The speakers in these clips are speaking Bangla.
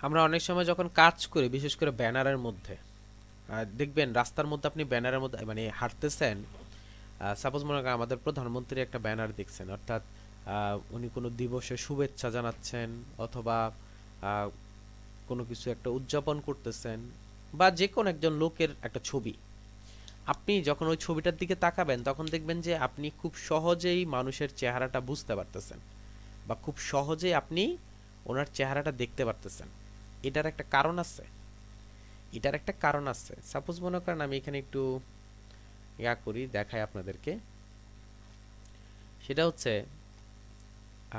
আমরা অনেক সময় যখন কাজ করি, বিশেষ করে ব্যানারের মধ্যে, দেখবেন রাস্তার মধ্যে আপনি ব্যানারের মধ্যে মানে হাঁটতেছেন। সাপোজ মনে করেন আমাদের প্রধানমন্ত্রী একটা ব্যানার দেখছেন, অর্থাৎ উনি কোনো দিবসে শুভেচ্ছা জানাচ্ছেন, অথবা আহ, কোনো কিছু একটা উদযাপন করতেছেন, বা যে কোনো একজন লোকের একটা ছবি। আপনি যখন ওই ছবিটার দিকে তাকাবেন তখন দেখবেন যে আপনি খুব সহজেই মানুষের চেহারাটা বুঝতে পারতেছেন, বা খুব সহজেই আপনি ওনার চেহারাটা দেখতে পারতেছেন। এটার একটা কারণ আছে। সাপোজ মনে করেন আমি এখানে একটু করি, দেখাই আপনাদেরকে। সেটা হচ্ছে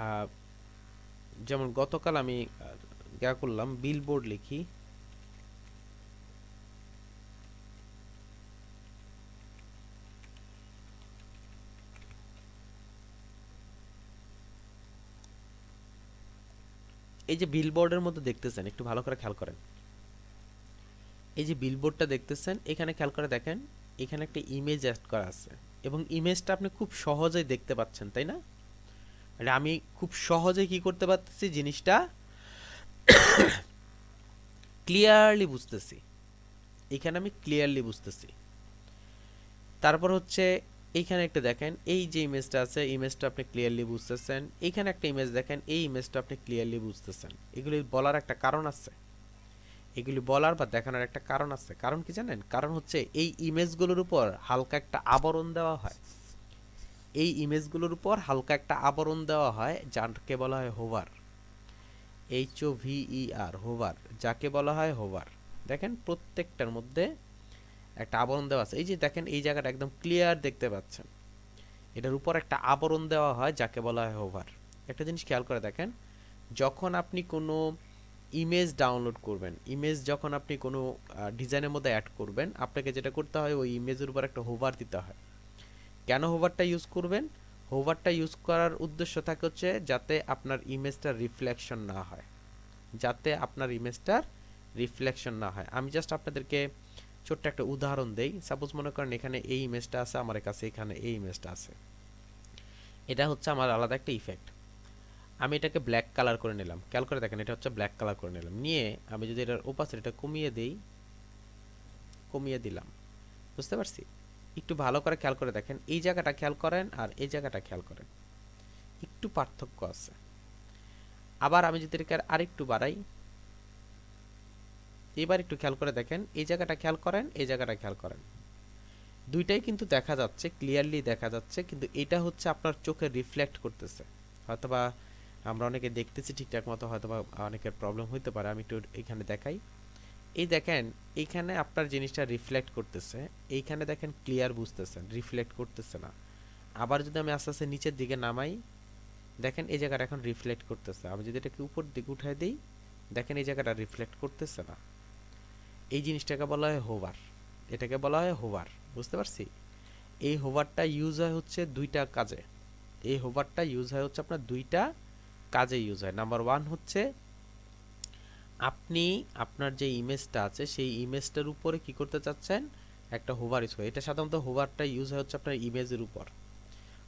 আহ, যেমন গতকাল আমি করলাম বিলবোর্ড লিখি। এই যে বিলবোর্ডের মধ্যে দেখতেছেন, একটু ভালো করে খেয়াল করেন। এই যে বিলবোর্ডটা দেখতেছেন, এখানে খেয়াল করে দেখেন, এখানে একটা ইমেজ অ্যাড করা আছে, এবং ইমেজটা আপনি খুব সহজেই দেখতে পাচ্ছেন, তাই না? মানে আমি খুব সহজেই কি করতে পারতেছি, জিনিসটা ক্লিয়ারলি বুঝতেছি। এখানে আমি ক্লিয়ারলি বুঝতেছি। তারপর হচ্ছে এইখানে একটা দেখেন, এই যে ইমেজটা আছে, ইমেজটা আপনি ক্লিয়ারলি বুঝতেছেন। এইখানে একটা ইমেজ দেখেন, এই ইমেজটা আপনি ক্লিয়ারলি বুঝতেছেন। এগুলি বলার একটা কারণ আছে। এগুলি বলার বা দেখানোর একটা কারণ আছে। কারণ কি জানেন? কারণ হচ্ছে এই ইমেজগুলোর উপর হালকা একটা আবরণ দেওয়া হয়। এই ইমেজগুলোর উপর হালকা একটা আবরণ দেওয়া হয়, যাকে বলা হয় হোভার। HOVER, hover. যাকে বলা হয় হোভার। দেখেন প্রত্যেকটার মধ্যে একটা আবরণ দেওয়া আছে। এই যে দেখেন, এই জায়গাটা একদম ক্লিয়ার দেখতে পাচ্ছেন। এটার উপর একটা আবরণ দেওয়া হয়, যাকে বলা হয় হোভার। একটা জিনিস খেয়াল করে দেখেন, যখন আপনি কোনো ইমেজ ডাউনলোড করবেন, ইমেজ যখন আপনি কোনো ডিজাইনের মধ্যে অ্যাড করবেন, আপনাকে যেটা করতে হয়, ওই ইমেজের উপর একটা হোভার দিতে হয়। কেন হোভারটা ইউজ করবেন? হোভারটা ইউজ করার উদ্দেশ্য থাকে হচ্ছে যাতে আপনার ইমেজটার রিফ্লেকশন না হয়। আমি জাস্ট আপনাদেরকে ছোট্ট একটা উদাহরণ দেই। সাপোজ মনে করেন এখানে এই ইমেজটা আছে আমার কাছে, এখানে এই ইমেজটা আছে। এটা হচ্ছে আমার আলাদা একটা ইফেক্ট। আমি এটাকে ব্ল্যাক কালার করে নিলাম। খেয়াল করে দেখেন, এটা হচ্ছে ব্ল্যাক কালার করে নিলাম। নিয়ে আমি যদি এটার ওপাসিটিটা কমিয়ে দেই, কমিয়ে দিলাম। বুঝতে পারছি? একটু ভালো করে খেয়াল করে দেখেন, এই জায়গাটা খেয়াল করেন আর এই জায়গাটা খেয়াল করেন, একটু পার্থক্য আছে। আবার আমি যদি এটাকে আরেকটু বাড়াই, এবার একটু খেয়াল করে দেখেন, এই জায়গাটা খেয়াল করেন, এই জায়গাটা খেয়াল করেন। দুইটাই কিন্তু দেখা যাচ্ছে, ক্লিয়ারলি দেখা যাচ্ছে, কিন্তু এটা হচ্ছে আপনার চোখে রিফ্লেক্ট করতেছে। হয়তোবা আমরা অনেকে দেখতেছি ঠিকঠাক মতো, হয়তোবা অনেকের প্রবলেম হইতে পারে। আমি একটু এখানে দেখাই। এই দেখেন, এইখানে আপনার জিনিসটা রিফ্লেক্ট করতেছে, এইখানে দেখেন ক্লিয়ার বুঝতেছেন, রিফ্লেক্ট করতেছে না। আবার যদি আমি আস্তে আস্তে নিচের দিকে নামাই, দেখেন এই জায়গাটা এখন রিফ্লেক্ট করতেছে। আমি যদি এটাকে উপর দিকে উঠাই দিই, দেখেন এই জায়গাটা রিফ্লেক্ট করতেছে না। এই জিনিসটাকে বলা হয় হোভার। এটাকে বলা হয় হোভার। বুঝতে পারছি? এই হোভারটা ইউজ হয় হচ্ছে দুইটা কাজে। এই হোভারটা ইউজ হয় হচ্ছে আপনার দুইটা কাজে ইউজ হয়। নাম্বার ওয়ান হচ্ছে আপনি আপনার যে ইমেজটা আছে সেই ইমেজটার উপরে কি করতে চাচ্ছেন, একটা হোভার ইউজ করে। এটা সাধারণত হোভারটা ইউজ হয় হচ্ছে আপনার ইমেজের উপর।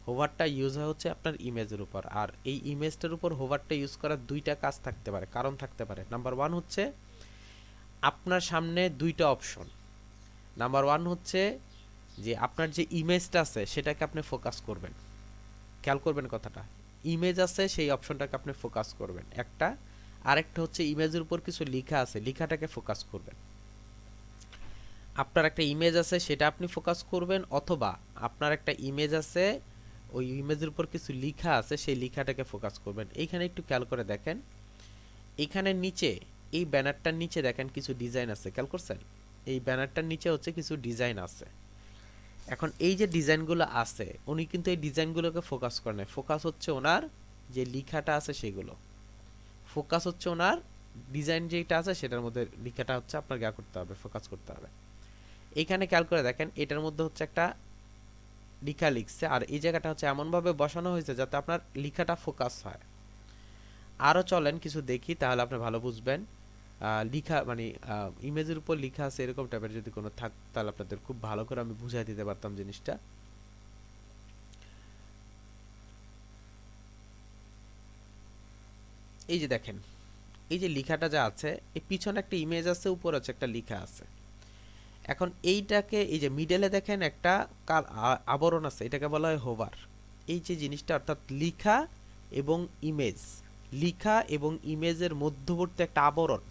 হোভারটা ইউজ হয় হচ্ছে আপনার ইমেজের উপর। আর এই ইমেজটার উপর হোভারটা ইউজ করার দুইটা কাজ থাকতে পারে, কারণ থাকতে পারে। নাম্বার ওয়ান হচ্ছে আপনার সামনে দুইটা অপশন। নাম্বার ওয়ান হচ্ছে যে আপনার যে ইমেজটা আছে সেটাকে আপনি ফোকাস করবেন। খেয়াল করবেন কথাটা। ইমেজ আছে, সেই অপশনটাকে আপনি ফোকাস করবেন একটা। আরেকটা হচ্ছে ইমেজের উপর কিছু লেখা আছে, লেখাটাকে ফোকাস করবেন। আপনার একটা ইমেজ আছে, সেটা আপনি ফোকাস করবেন, অথবা আপনার একটা ইমেজ আছে, ওই ইমেজের উপর কিছু লেখা আছে, সেই লেখাটাকে ফোকাস করবেন। এইখানে একটু খেয়াল করে দেখেন, এইখানে নিচে, এই ব্যানারটার নিচে দেখেন কিছু ডিজাইন আছে, খেয়াল করছেন? এই ব্যানারটার নিচে হচ্ছে কিছু ডিজাইন আছে। এখন এই যে ডিজাইনগুলো আছে, উনি কিন্তু এই ডিজাইনগুলোকে ফোকাস করে না, ফোকাস হচ্ছে ওনার যে লেখাটা আছে সেগুলো। ফোকাস হচ্ছে ওনার ডিজাইন যেটা আছে সেটার মধ্যে, লেখাটা হচ্ছে আপনার করতে হবে, ফোকাস করতে হবে। এইখানে খেয়াল করে দেখেন, এটার মধ্যে হচ্ছে একটা লেখা লিখছে, আর এই জায়গাটা হচ্ছে এমনভাবে বসানো হয়েছে যাতে আপনার লেখাটা ফোকাস হয়। আরও চলেন কিছু দেখি, তাহলে আপনি ভালো বুঝবেন। লিখা মানে ইমেজের উপর লেখা আছে এরকম টাইপের যদি কোনো থাক, তাহলে আপনাদের খুব ভালো করে আমি বুঝাই দিতে পারতাম জিনিসটা। এই যে দেখেন, এই যে লেখাটা যা আছে এই পিছনে একটা ইমেজ আছে, উপরে হচ্ছে একটা লেখা আছে। এখন এইটাকে এই যে মিডলে দেখেন একটা আবরণ আছে, এটাকে বলা হয় হোভার। এই যে জিনিসটা অর্থাৎ লেখা এবং ইমেজ, লেখা এবং ইমেজের মধ্যবর্তী একটা আবরণ,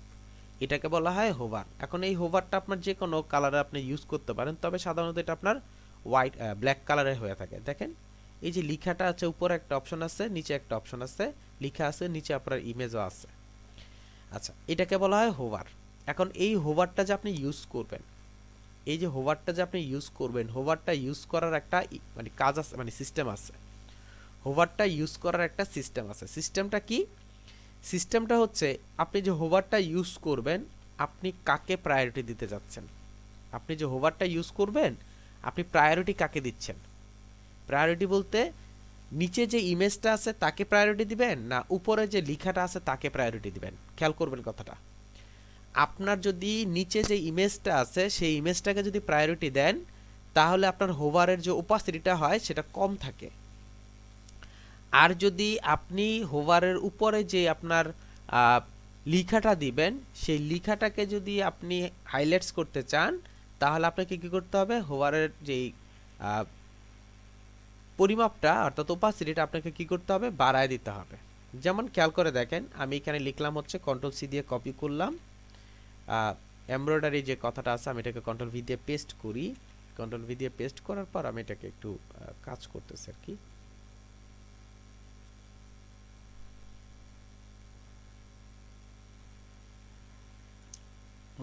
এটাকে বলা হয় হোভার। এখন এই হোভারটা আপনার যে কোনো কালারে আপনি ইউজ করতে পারেন, তবে সাধারণত এটা আপনার হোয়াইট ব্ল্যাক কালারে হয়ে থাকে। দেখেন এই যে লেখাটা আছে, উপরে একটা অপশন আছে, নিচে একটা অপশন আছে, লেখা আছে, নিচে আপনার ইমেজও আছে। আচ্ছা, এটাকে বলা হয় হোভার। এখন এই হোভারটা যে আপনি ইউজ করবেন, এই যে হোভারটা যে আপনি ইউজ করবেন, হোভারটা ইউজ করার একটা মানে কাজ আছে, মানে সিস্টেম আছে। হোভারটা ইউজ করার একটা সিস্টেম আছে। সিস্টেমটা কি? সিস্টেমটা হচ্ছে আপনি যে হোভারটা ইউজ করবেন, আপনি কাকে প্রায়োরিটি দিতে যাচ্ছেন। আপনি যে হোভারটা ইউজ করবেন, আপনি প্রায়োরিটি কাকে দিচ্ছেন? প্রায়োরিটি বলতে নিচে যে ইমেজটা আছে তাকে প্রায়োরিটি দিবেন, না উপরে যে লেখাটা আছে তাকে প্রায়োরিটি দিবেন? খেয়াল করবেন কথাটা। আপনার যদি নিচে যে ইমেজটা আছে সেই ইমেজটাকে যদি প্রায়োরিটি দেন, তাহলে আপনার হোভারের যে ওপাসিটিটা হয় সেটা কম থাকে। আর যদি আপনি হোভারের উপরে যে আপনার লেখাটা দিবেন, সেই লেখাটাকে যদি আপনি হাইলাইটস করতে চান, তাহলে আপনাকে কি করতে হবে? হোভারের যেই পরিমাপটা অর্থাৎ ওপাসিটিটা আপনাকে কি করতে হবে? বাড়ায় দিতে হবে। যেমন খেয়াল করে দেখেন, আমি এখানে লিখলাম হচ্ছে কন্ট্রোল সি দিয়ে কপি করলাম, এমব্রয়ডারি যে কথাটা আছে আমি এটাকে কন্ট্রোল ভি দিয়ে পেস্ট করি। কন্ট্রোল ভি দিয়ে পেস্ট করার পর আমি এটাকে একটু কাজ করতেছি আর কি।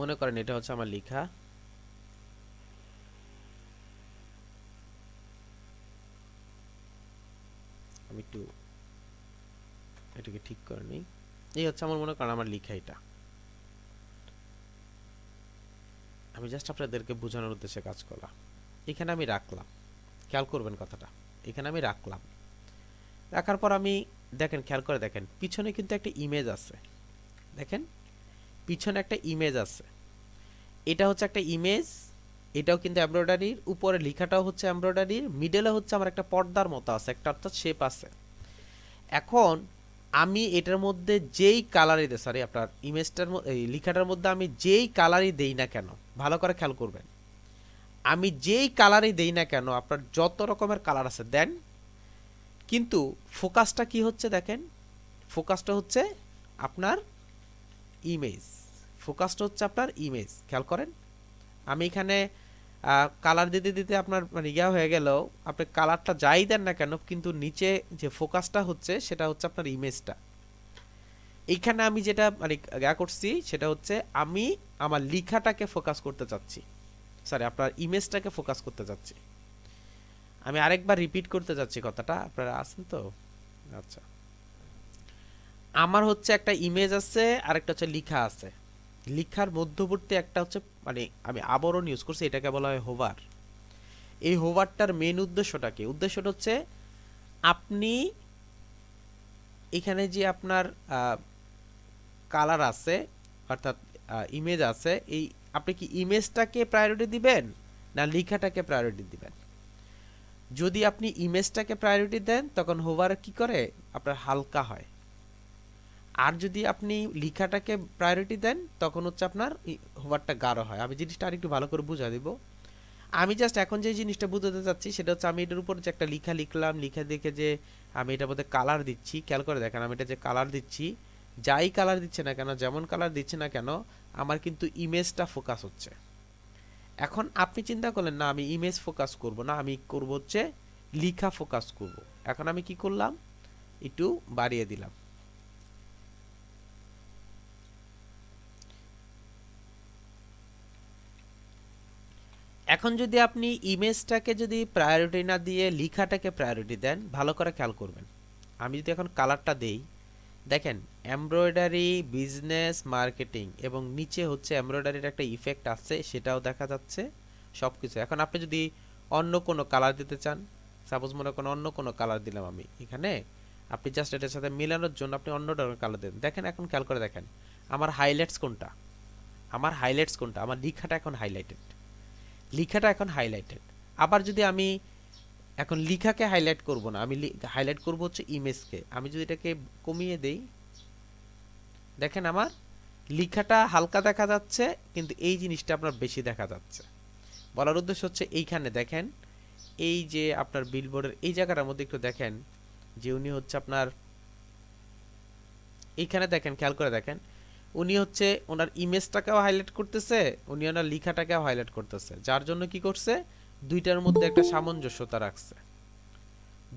মনে করেন এটা হচ্ছে আমার লেখা, আমি একটু এটাকে ঠিক করে নিই। এই হচ্ছে আমার, মনে করেন আমার লেখা এটা। আমি জাস্ট আপনাদেরকে বোঝানোর উদ্দেশ্যে কাজ করলাম। এখানে আমি রাখলাম, খেয়াল করবেন কথাটা, এখানে আমি রাখলাম। রাখার পর আমি দেখেন, খেয়াল করে দেখেন, পিছনে কিন্তু একটা ইমেজ আছে। দেখেন পিছনে একটা ইমেজ আছে, এটা হচ্ছে একটা ইমেজ, এটাও কিন্তু এমব্রয়ডারির, উপরে লেখাটাও হচ্ছে এমব্রয়ডারির, মিডলে হচ্ছে আমার একটা পর্দার মতো আছে একটা, অর্থাৎ শেপ আছে। এখন আমি এটার মধ্যে যেই কালারই দেই, সরি আপনার ইমেজটার এই লেখাটার মধ্যে আমি যেই কালারই দেই না কেন, ভালো করে খেয়াল করবেন, আমি যেই কালারই দেই না কেন, আপনার যত রকমের কালার আছে দেন, কিন্তু ফোকাসটা কি হচ্ছে দেখেন, ফোকাসটা হচ্ছে আপনার ইমেজ, ফোকাসটা হচ্ছে আপনার ইমেজ। খেয়াল করেন আমি এখানে কালার দিতে দিতে আপনার মানে ইয়া হয়ে গেল, আপনি কালারটা যাই দেন না কেন, কিন্তু নিচে যে ফোকাসটা হচ্ছে সেটা হচ্ছে আপনার ইমেজটা। এইখানে আমি যেটা মানে ইয়া করছি সেটা হচ্ছে আমি আমার লেখাটাকে ফোকাস করতে চাচ্ছি, সরি আপনার ইমেজটাকে ফোকাস করতে চাচ্ছি। আমি আরেকবার রিপিট করতে চাচ্ছি কথাটা, আপনারা আছেন তো? আচ্ছা, আমার হচ্ছে একটা ইমেজ আছে আর একটা হচ্ছে লেখা আছে, লেখার মধ্যবর্তী একটা হচ্ছে মানে আমি আবরণ ইউজ করছি, এটাকে বলা হয় হোভার। এই হোভারটার মেন উদ্দেশ্যটা কি? উদ্দেশ্যটা হচ্ছে আপনি এখানে যে আপনার কালার আছে অর্থাৎ ইমেজ আছে, এই আপনি কি ইমেজটাকে প্রায়োরিটি দিবেন না লেখাটাকে প্রায়োরিটি দিবেন? যদি আপনি ইমেজটাকে প্রায়োরিটি দেন তখন হোভার কি করে আপনার হালকা হয়, আর যদি আপনি লেখাটাকে প্রায়োরিটি দেন তখন হচ্ছে আপনার হোভারটা গাঢ় হয়। আমি জিনিসটা আরেকটু ভালো করে বুঝা দিব। আমি জাস্ট এখন যে জিনিসটা বুঝাতে চাচ্ছি সেটা হচ্ছে আমি এটার উপর যে একটা লেখা লিখলাম, লেখা দেখে যে আমি এটার মধ্যে কালার দিচ্ছি, খেয়াল করে দেখেন আমি এটা যে কালার দিচ্ছি, যাই কালার দিচ্ছে না কেন, যেমন কালার দিচ্ছে না কেন, আমার কিন্তু ইমেজটা ফোকাস হচ্ছে। এখন আপনি চিন্তা করলেন না আমি ইমেজ ফোকাস করব না, আমি করব হচ্ছে লেখা ফোকাস করব। এখন আমি কি করলাম, একটু বাড়িয়ে দিলাম। এখন যদি আপনি ইমেজটাকে যদি প্রায়োরিটি না দিয়ে লেখাটাকে প্রায়োরিটি দেন, ভালো করে খেয়াল করবেন, আমি যদি এখন কালারটা দেই, দেখেন এমব্রয়ডারি বিজনেস মার্কেটিং এবং নিচে হচ্ছে এমব্রয়ডারির একটা ইফেক্ট আছে, সেটাও দেখা যাচ্ছে সব কিছু। এখন আপনি যদি অন্য কোনো কালার দিতে চান, সাপোজ মনে করেন অন্য কোনো কালার দিলাম আমি এখানে, আপনি জাস্ট এটার সাথে মেলানোর জন্য আপনি অন্য ধরনের কালার দেন। দেখেন এখন খেয়াল করে দেখেন আমার হাইলাইটস কোনটা, আমার হাইলাইটস কোনটা, আমার লেখাটা এখন হাইলাইটেড, লেখাটা এখন হাইলাইটেড। আবার যদি আমি এখন লেখাকে হাইলাইট করব না, আমি হাইলাইট করব হচ্ছে ইমেজকে, আমি যদি এটাকে কমিয়ে দেই, দেখেন আমার লেখাটা হালকা দেখা যাচ্ছে, কিন্তু এই জিনিসটা আপনার বেশি দেখা যাচ্ছে। বলার উদ্দেশ্য হচ্ছে এইখানে দেখেন, এই যে আপনার বিলবোর্ডের এই জায়গাটার মধ্যে একটু দেখেন যে উনি হচ্ছে আপনার এইখানে দেখেন, খেয়াল করে দেখেন, উনি হচ্ছে ওনার ইমেজটাকেও হাইলাইট করতেছে, উনি ওনার লেখাটাকেও হাইলাইট করতেছে, যার জন্য কি করছে, দুইটার মধ্যে একটা সামঞ্জস্যতা রাখছে।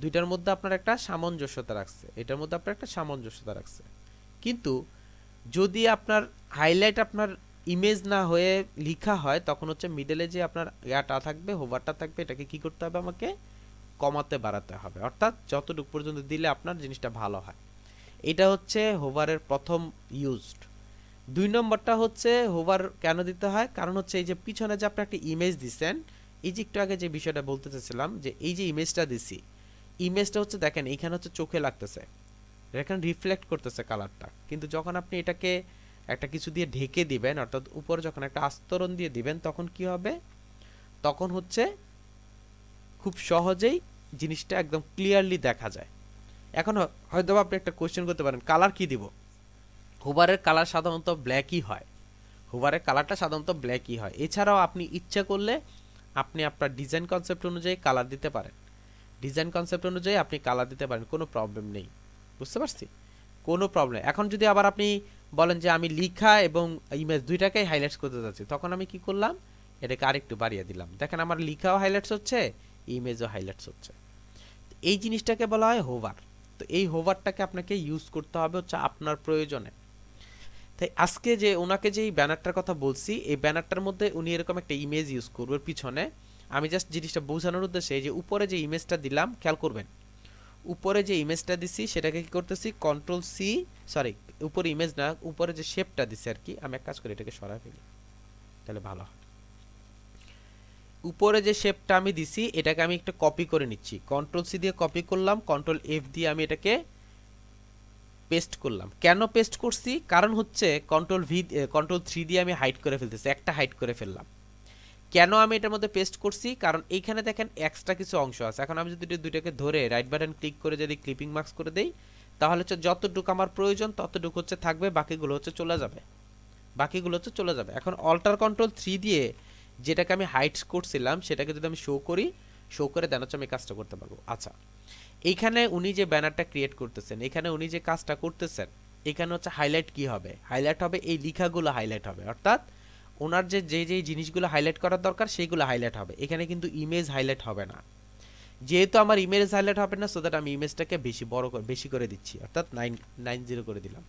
দুইটার মধ্যে আপনার একটা সামঞ্জস্যতা রাখছে, এটার মধ্যে আপনার একটা সামঞ্জস্যতা রাখছে। কিন্তু যদি আপনার হাইলাইট আপনার ইমেজ না হয়ে লেখা হয়, তখন হচ্ছে মিডলে যে আপনার ইয়াটা থাকবে, হোভারটা থাকবে, এটাকে কি করতে হবে, আমাকে কমাতে বাড়াতে হবে, অর্থাৎ যতটুকু পর্যন্ত দিলে আপনার জিনিসটা ভালো হয়। এটা হচ্ছে হোভারের প্রথম ইউজড। ২ নম্বরটা হচ্ছে হোভার কেন দিতে হয়, কারণ হচ্ছে এই যে পিছনে যে আপনি একটা ইমেজ দিচ্ছেন, এই যে একটু আগে যে বিষয়টা বলতে চাচ্ছিলাম, যে এই যে ইমেজটা দিছি, ইমেজটা হচ্ছে দেখেন এইখানে হচ্ছে চোখে লাগতেছে, এখানে রিফ্লেক্ট করতেছে কালারটা, কিন্তু যখন আপনি এটাকে একটা কিছু দিয়ে ঢেকে দিবেন, অর্থাৎ উপরে যখন একটা আস্তরণ দিয়ে দিবেন, তখন কি হবে, তখন হচ্ছে খুব সহজেই জিনিসটা একদম ক্লিয়ারলি দেখা যায়। এখন হয়তো আপনি একটা কোশ্চেন করতে পারেন, কালার কি দিব? হোভারের কালার সাধারণত ব্ল্যাকই হয়, হোভারের কালারটা সাধারণত ব্ল্যাকই হয়। এছাড়াও আপনি ইচ্ছা করলে আপনি আপনার ডিজাইন কনসেপ্ট অনুযায়ী কালার দিতে পারেন, ডিজাইন কনসেপ্ট অনুযায়ী আপনি কালার দিতে পারেন, কোনো প্রবলেম নেই। বুঝতে পারছি, কোনো প্রবলেম। এখন যদি আবার আপনি বলেন যে আমি লিখা এবং ইমেজ দুইটাকেই হাইলাইটস করতে যাচ্ছি, তখন আমি কি করলাম, এটাকে আরেকটু বাড়িয়ে দিলাম, দেখেন আমার লিখাও হাইলাইটস হচ্ছে, ইমেজও হাইলাইটস হচ্ছে। এই জিনিসটাকে বলা হয় হোভার। তো এই হোভারটাকে আপনাকে ইউজ করতে হবে হচ্ছে আপনার প্রয়োজনে। তাই আজকে যে ওনাকে যে ব্যানারটার কথা বলছি, এই ব্যানারটার মধ্যে উনি এরকম একটা ইমেজ ইউজ করবে পিছনে। আমি জাস্ট জিনিসটা বোঝানোর উদ্দেশ্যে এই যে উপরে যে ইমেজটা দিলাম, খেয়াল করবেন, উপরে যে ইমেজটা দিছি সেটাকে কি করতেছি, কন্ট্রোল সি, সরি উপরে ইমেজ না, উপরে যে শেপটা দিছি আর কি, আমি এক কাজ করি এটাকে সরাই ফেলি, তাহলে ভালো হয়। উপরে যে শেপটা আমি দিছি এটাকে আমি একটা কপি করে নিচ্ছি, কন্ট্রোল সি দিয়ে কপি করলাম, কন্ট্রোল এফ দিয়ে আমি এটাকে পেস্ট করলাম। কেন পেস্ট করছি, কারণ হচ্ছে কন্ট্রোল থ্রি দিয়ে আমি হাইড করে ফেলতেছি, একটা হাইড করে ফেললাম। কেন আমি এটার মধ্যে পেস্ট করছি, কারণ এইখানে দেখেন এক্সট্রা কিছু অংশ আছে। এখন আমি যদি দুইটাকে ধরে রাইট বাটন ক্লিক করে যদি ক্লিপিং মার্কস করে দেই, তাহলে হচ্ছে যতটুকু আমার প্রয়োজন ততটুকু হচ্ছে থাকবে, বাকিগুলো হচ্ছে চলে যাবে, বাকিগুলো হচ্ছে চলে যাবে। এখন অল্টার কন্ট্রোল থ্রি দিয়ে যেটাকে আমি হাইড করছিলাম সেটাকে যদি আমি শো করি, শো করে দেন হচ্ছে আমি কাজটা করতে পারবো। আচ্ছা, এইখানে উনি যে ব্যানারটা ক্রিয়েট করতেছেন, এখানে উনি যে কাজটা করতেছেন, এখানে হচ্ছে হাইলাইট কি হবে, হাইলাইট হবে এই লেখাগুলো হাইলাইট হবে, অর্থাৎ ওনার যে যে যে জিনিসগুলো হাইলাইট করার দরকার সেইগুলো হাইলাইট হবে। এখানে কিন্তু ইমেজ হাইলাইট হবে না, যেহেতু আমার ইমেজ হাইলাইট হবে না, সো দ্যাট আমি ইমেজটাকে বেশি করে দিচ্ছি, অর্থাৎ 990 করে দিলাম,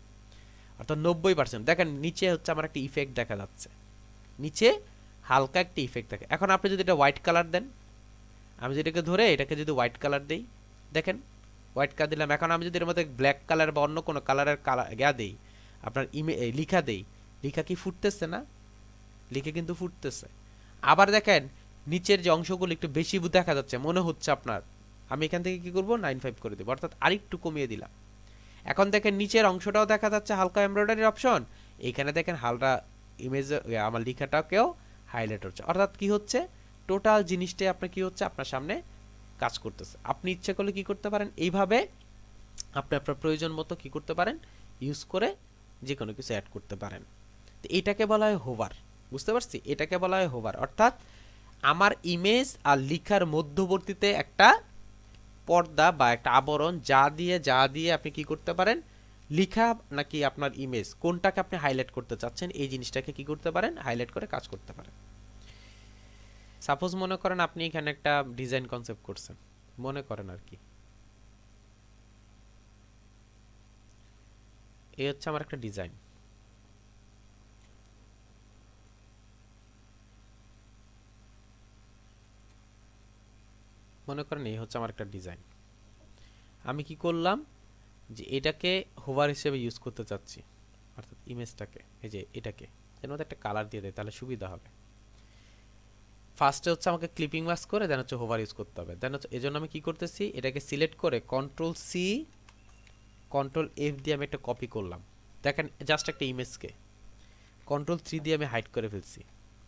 অর্থাৎ 90%। দেখেন নিচে হচ্ছে আমার একটা ইফেক্ট দেখা যাচ্ছে, নিচে হালকা একটা ইফেক্ট থাকে। এখন আপনি যদি এটা হোয়াইট কালার দেন, আমি যেটাকে ধরে এটাকে যদি হোয়াইট কালার দেই, দেখেন হোয়াইট কালার দিলাম। এখন আমি যদি এর মধ্যে ব্ল্যাক কালার বা অন্য কোনো কালারের ইয়া দেই, আপনার লিখা দেই, লিখা কি ফুটতেছে না, লিখে কিন্তু ফুটতেছে। আবার দেখেন নিচের যে অংশগুলো একটু বেশি দেখা যাচ্ছে মনে হচ্ছে আপনার, আমি এখান থেকে কি করব, 95 করে দেবো, অর্থাৎ আরেকটু কমিয়ে দিলাম। এখন দেখেন নিচের অংশটাও দেখা যাচ্ছে হালকা এমব্রয়ডারির অপশন, এইখানে দেখেন হালকা ইমেজ আমার লেখাটাকেও হাইলাইট হচ্ছে, অর্থাৎ কি হচ্ছে, টোটাল জিনিসটাই আপনার কি হচ্ছে, আপনার সামনে কাজ করতেছে। আপনি ইচ্ছে করলে কি করতে পারেন, এইভাবে আপনি আপনার প্রয়োজন মতো কি করতে পারেন, ইউজ করে যে কোনো কিছু অ্যাড করতে পারেন। তো এটাকে বলা হয় হোভার। বুঝতে পারছি, এটাকে বলা হয় হোভার, অর্থাৎ আমার ইমেজ আর লেখার মধ্যবর্তীতে একটা পর্দা বা একটা আবরণ, যা দিয়ে আপনি কি করতে পারেন, লেখা নাকি আপনার ইমেজ কোনটাকে আপনি হাইলাইট করতে চাচ্ছেন, এই জিনিসটাকে কি করতে পারেন, হাইলাইট করে কাজ করতে পারেন। সাপোজ মনে করেন আপনি এখানে একটা ডিজাইন কনসেপ্ট করছেন, মনে করেন আর কি, এই হচ্ছে আমার একটা ডিজাইন, মনে করেন এই হচ্ছে আমার একটা ডিজাইন। আমি কি করলাম, যে এটাকে হোভার হিসেবে ইউজ করতে চাচ্ছি, অর্থাৎ ইমেজটাকে, এই যে এটাকে এর মধ্যে একটা কালার দিয়ে দেয়, তাহলে সুবিধা হবে। ফার্স্টে হচ্ছে আমাকে ক্লিপিং মাস্ক করে দেন হচ্ছে হোভার ইউজ করতে হবে, দেন হচ্ছে এই জন্য আমি কি করতেছি, এটাকে সিলেক্ট করে কন্ট্রোল সি কন্ট্রোল এফ দিয়ে আমি একটা কপি করলাম। দেখেন জাস্ট একটা ইমেজকে কন্ট্রোল থ্রি দিয়ে আমি হাইড করে ফেলছি।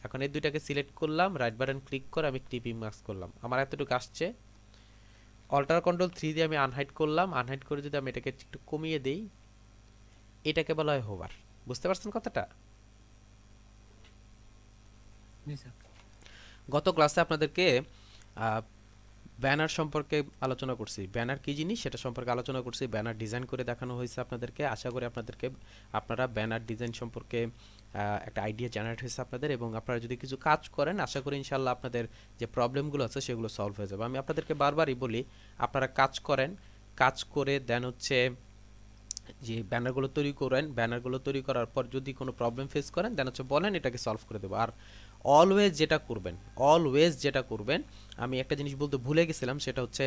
এখন এই দুইটাকে সিলেক্ট করলাম, রাইট বাটন ক্লিক করে আমি ক্লিপিং মাস্ক করলাম, আমার এতটুকু আসছে। অল্টার কন্ট্রোল থ্রি দিয়ে আমি আনহাইড করলাম, আনহাইড করে যদি আমি এটাকে একটু কমিয়ে দেই, এটাকে বলা হয় হোভার। বুঝতে পারছেন কথাটা? জি স্যার। গত ক্লাসে আপনাদেরকে ব্যানার সম্পর্কে আলোচনা করছি। ব্যানার কি জিনিস সেটা সম্পর্কে আলোচনা করছি। ব্যানার ডিজাইন করে দেখানো হয়েছে আপনাদেরকে। আশা করি আপনারা ব্যানার ডিজাইন সম্পর্কে একটা আইডিয়া জেনারেট হয়েছে আপনাদের, এবং আপনারা যদি কিছু কাজ করেন আশা করি ইনশাল্লাহ আপনাদের যে প্রবলেমগুলো আছে সেগুলো সলভ হয়ে যাবে। আমি আপনাদেরকে বারবারই বলি, আপনারা কাজ করেন, কাজ করে দেন হচ্ছে যে ব্যানারগুলো তৈরি করেন, ব্যানারগুলো তৈরি করার পর যদি কোনো প্রবলেম ফেস করেন দেন হচ্ছে বলেন, এটাকে সলভ করে দেবো। আর অলওয়েজ যেটা করবেন, আমি একটা জিনিস বলতে ভুলে গেছিলাম, সেটা হচ্ছে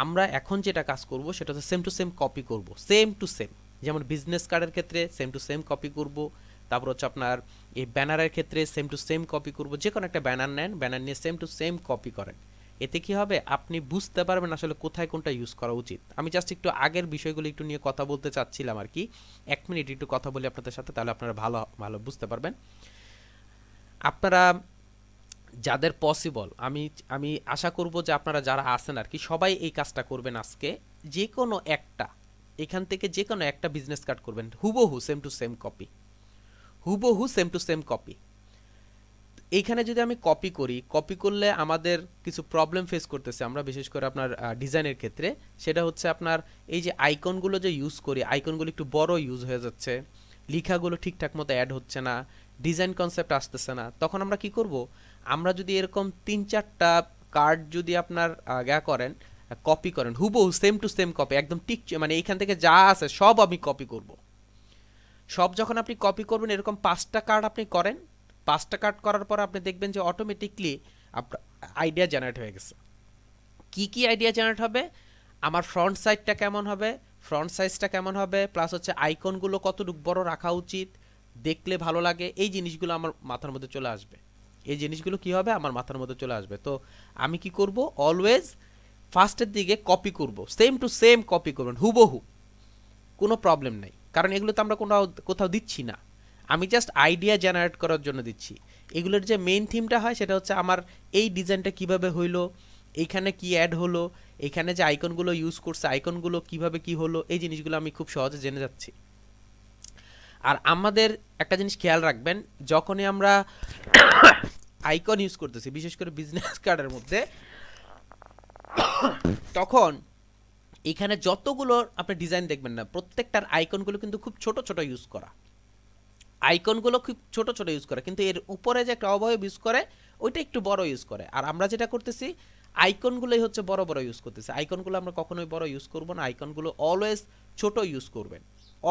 আমরা এখন যেটা কাজ করব সেটা হচ্ছে সেম টু সেম কপি করব, সেম টু সেম। যেমন বিজনেস কার্ডের ক্ষেত্রে সেম টু সেম কপি করব, তারপর হচ্ছে আপনার এই ব্যানারের ক্ষেত্রে সেম টু সেম কপি করব। যে কোনো একটা ব্যানার নেন, ব্যানার নিয়ে সেম টু সেম কপি করেন। এতে কি হবে, আপনি বুঝতে পারবেন আসলে কোথায় কোনটা ইউজ করা উচিত। আমি জাস্ট একটু আগের বিষয়গুলো একটু নিয়ে কথা বলতে চাচ্ছিলাম আর কি। 1 মিনিট একটু কথা বলি আপনাদের সাথে, তাহলে আপনারা ভালো ভালো বুঝতে পারবেন। আপনারা যাদের পসিবল, আমি আমি আশা করব যে আপনারা যারা আছেন আর কি সবাই এই কাজটা করবেন আজকে। যে কোনো একটা, এখান থেকে যে কোনো একটা বিজনেস কার্ড করবেন হুবহু সেম টু সেম কপি, হুবহু সেম টু সেম কপি। এইখানে যদি আমি কপি করি, কপি করলে আমাদের কিছু প্রবলেম ফেস করতেছে আমরা, বিশেষ করে আপনার ডিজাইনের ক্ষেত্রে। সেটা হচ্ছে আপনার এই যে আইকনগুলো যে ইউজ করি, আইকনগুলো একটু বড় ইউজ হয়ে যাচ্ছে, লেখাগুলো ঠিকঠাক মতো অ্যাড হচ্ছে না, ডিজাইন কনসেপ্ট আসতেছে না। তখন আমরা কি করব, আমরা যদি এরকম 3-4টা কার্ড যদি আপনার করেন, কপি করেন হুবহু সেম টু সেম কপি, একদম ঠিক মানে এইখান থেকে যা আছে সব আমি কপি করব। সব যখন আপনি কপি করবেন, এরকম 5টা কার্ড আপনি করেন, 5টা কার্ড করার পর আপনি দেখবেন যে অটোমেটিকলি আপনার আইডিয়া জেনারেট হয়ে গেছে। কি কি আইডিয়া জেনারেট হবে, আমার ফ্রন্ট সাইডটা কেমন হবে, ফ্রন্ট সাইজটা কেমন হবে, প্লাস হচ্ছে আইকনগুলো কতটুকু বড় রাখা উচিত, দেখলে ভালো লাগে, এই জিনিসগুলো আমার মাথার মধ্যে চলে আসবে। এই জিনিসগুলো কি হবে, আমার মাথার মধ্যে চলে আসবে। তো আমি কি করব, অলওয়েজ ফার্স্টের দিকে কপি করব, সেম টু সেম কপি করবেন হুবহু, কোনো প্রবলেম নাই। কারণ এগুলো তো আমরা কোথাও দিচ্ছি না, আমি জাস্ট আইডিয়া জেনারেট করার জন্য দিচ্ছি। এগুলোর যে মেইন থিমটা হয় সেটা হচ্ছে আমার এই ডিজাইনটা কিভাবে হইলো, এইখানে কি অ্যাড হলো, এখানে যে আইকনগুলো ইউজ করছে আইকনগুলো কিভাবে কি হলো, এই জিনিসগুলো আমি খুব সহজে জেনে যাচ্ছি। আর আমাদের একটা জিনিস খেয়াল রাখবেন, যখনই আমরা আইকন ইউজ করতেছি বিশেষ করে বিজনেস কার্ডের মধ্যে, তখন এখানে যতগুলো আপনি ডিজাইন দেখবেন না, প্রত্যেকটার আইকনগুলো কিন্তু খুব ছোট ছোট ইউজ করা, আইকনগুলো খুব ছোট ছোট ইউজ করে, কিন্তু এর উপরে যে একটা অবয়ব ইউজ করে ওইটা একটু বড় ইউজ করে। আর আমরা যেটা করতেছি, আইকনগুলোই হচ্ছে বড় বড় ইউজ করতেছি। আইকনগুলো আমরা কখনোই বড় ইউজ করব না, আইকনগুলো অলওয়েজ ছোট ইউজ করবেন,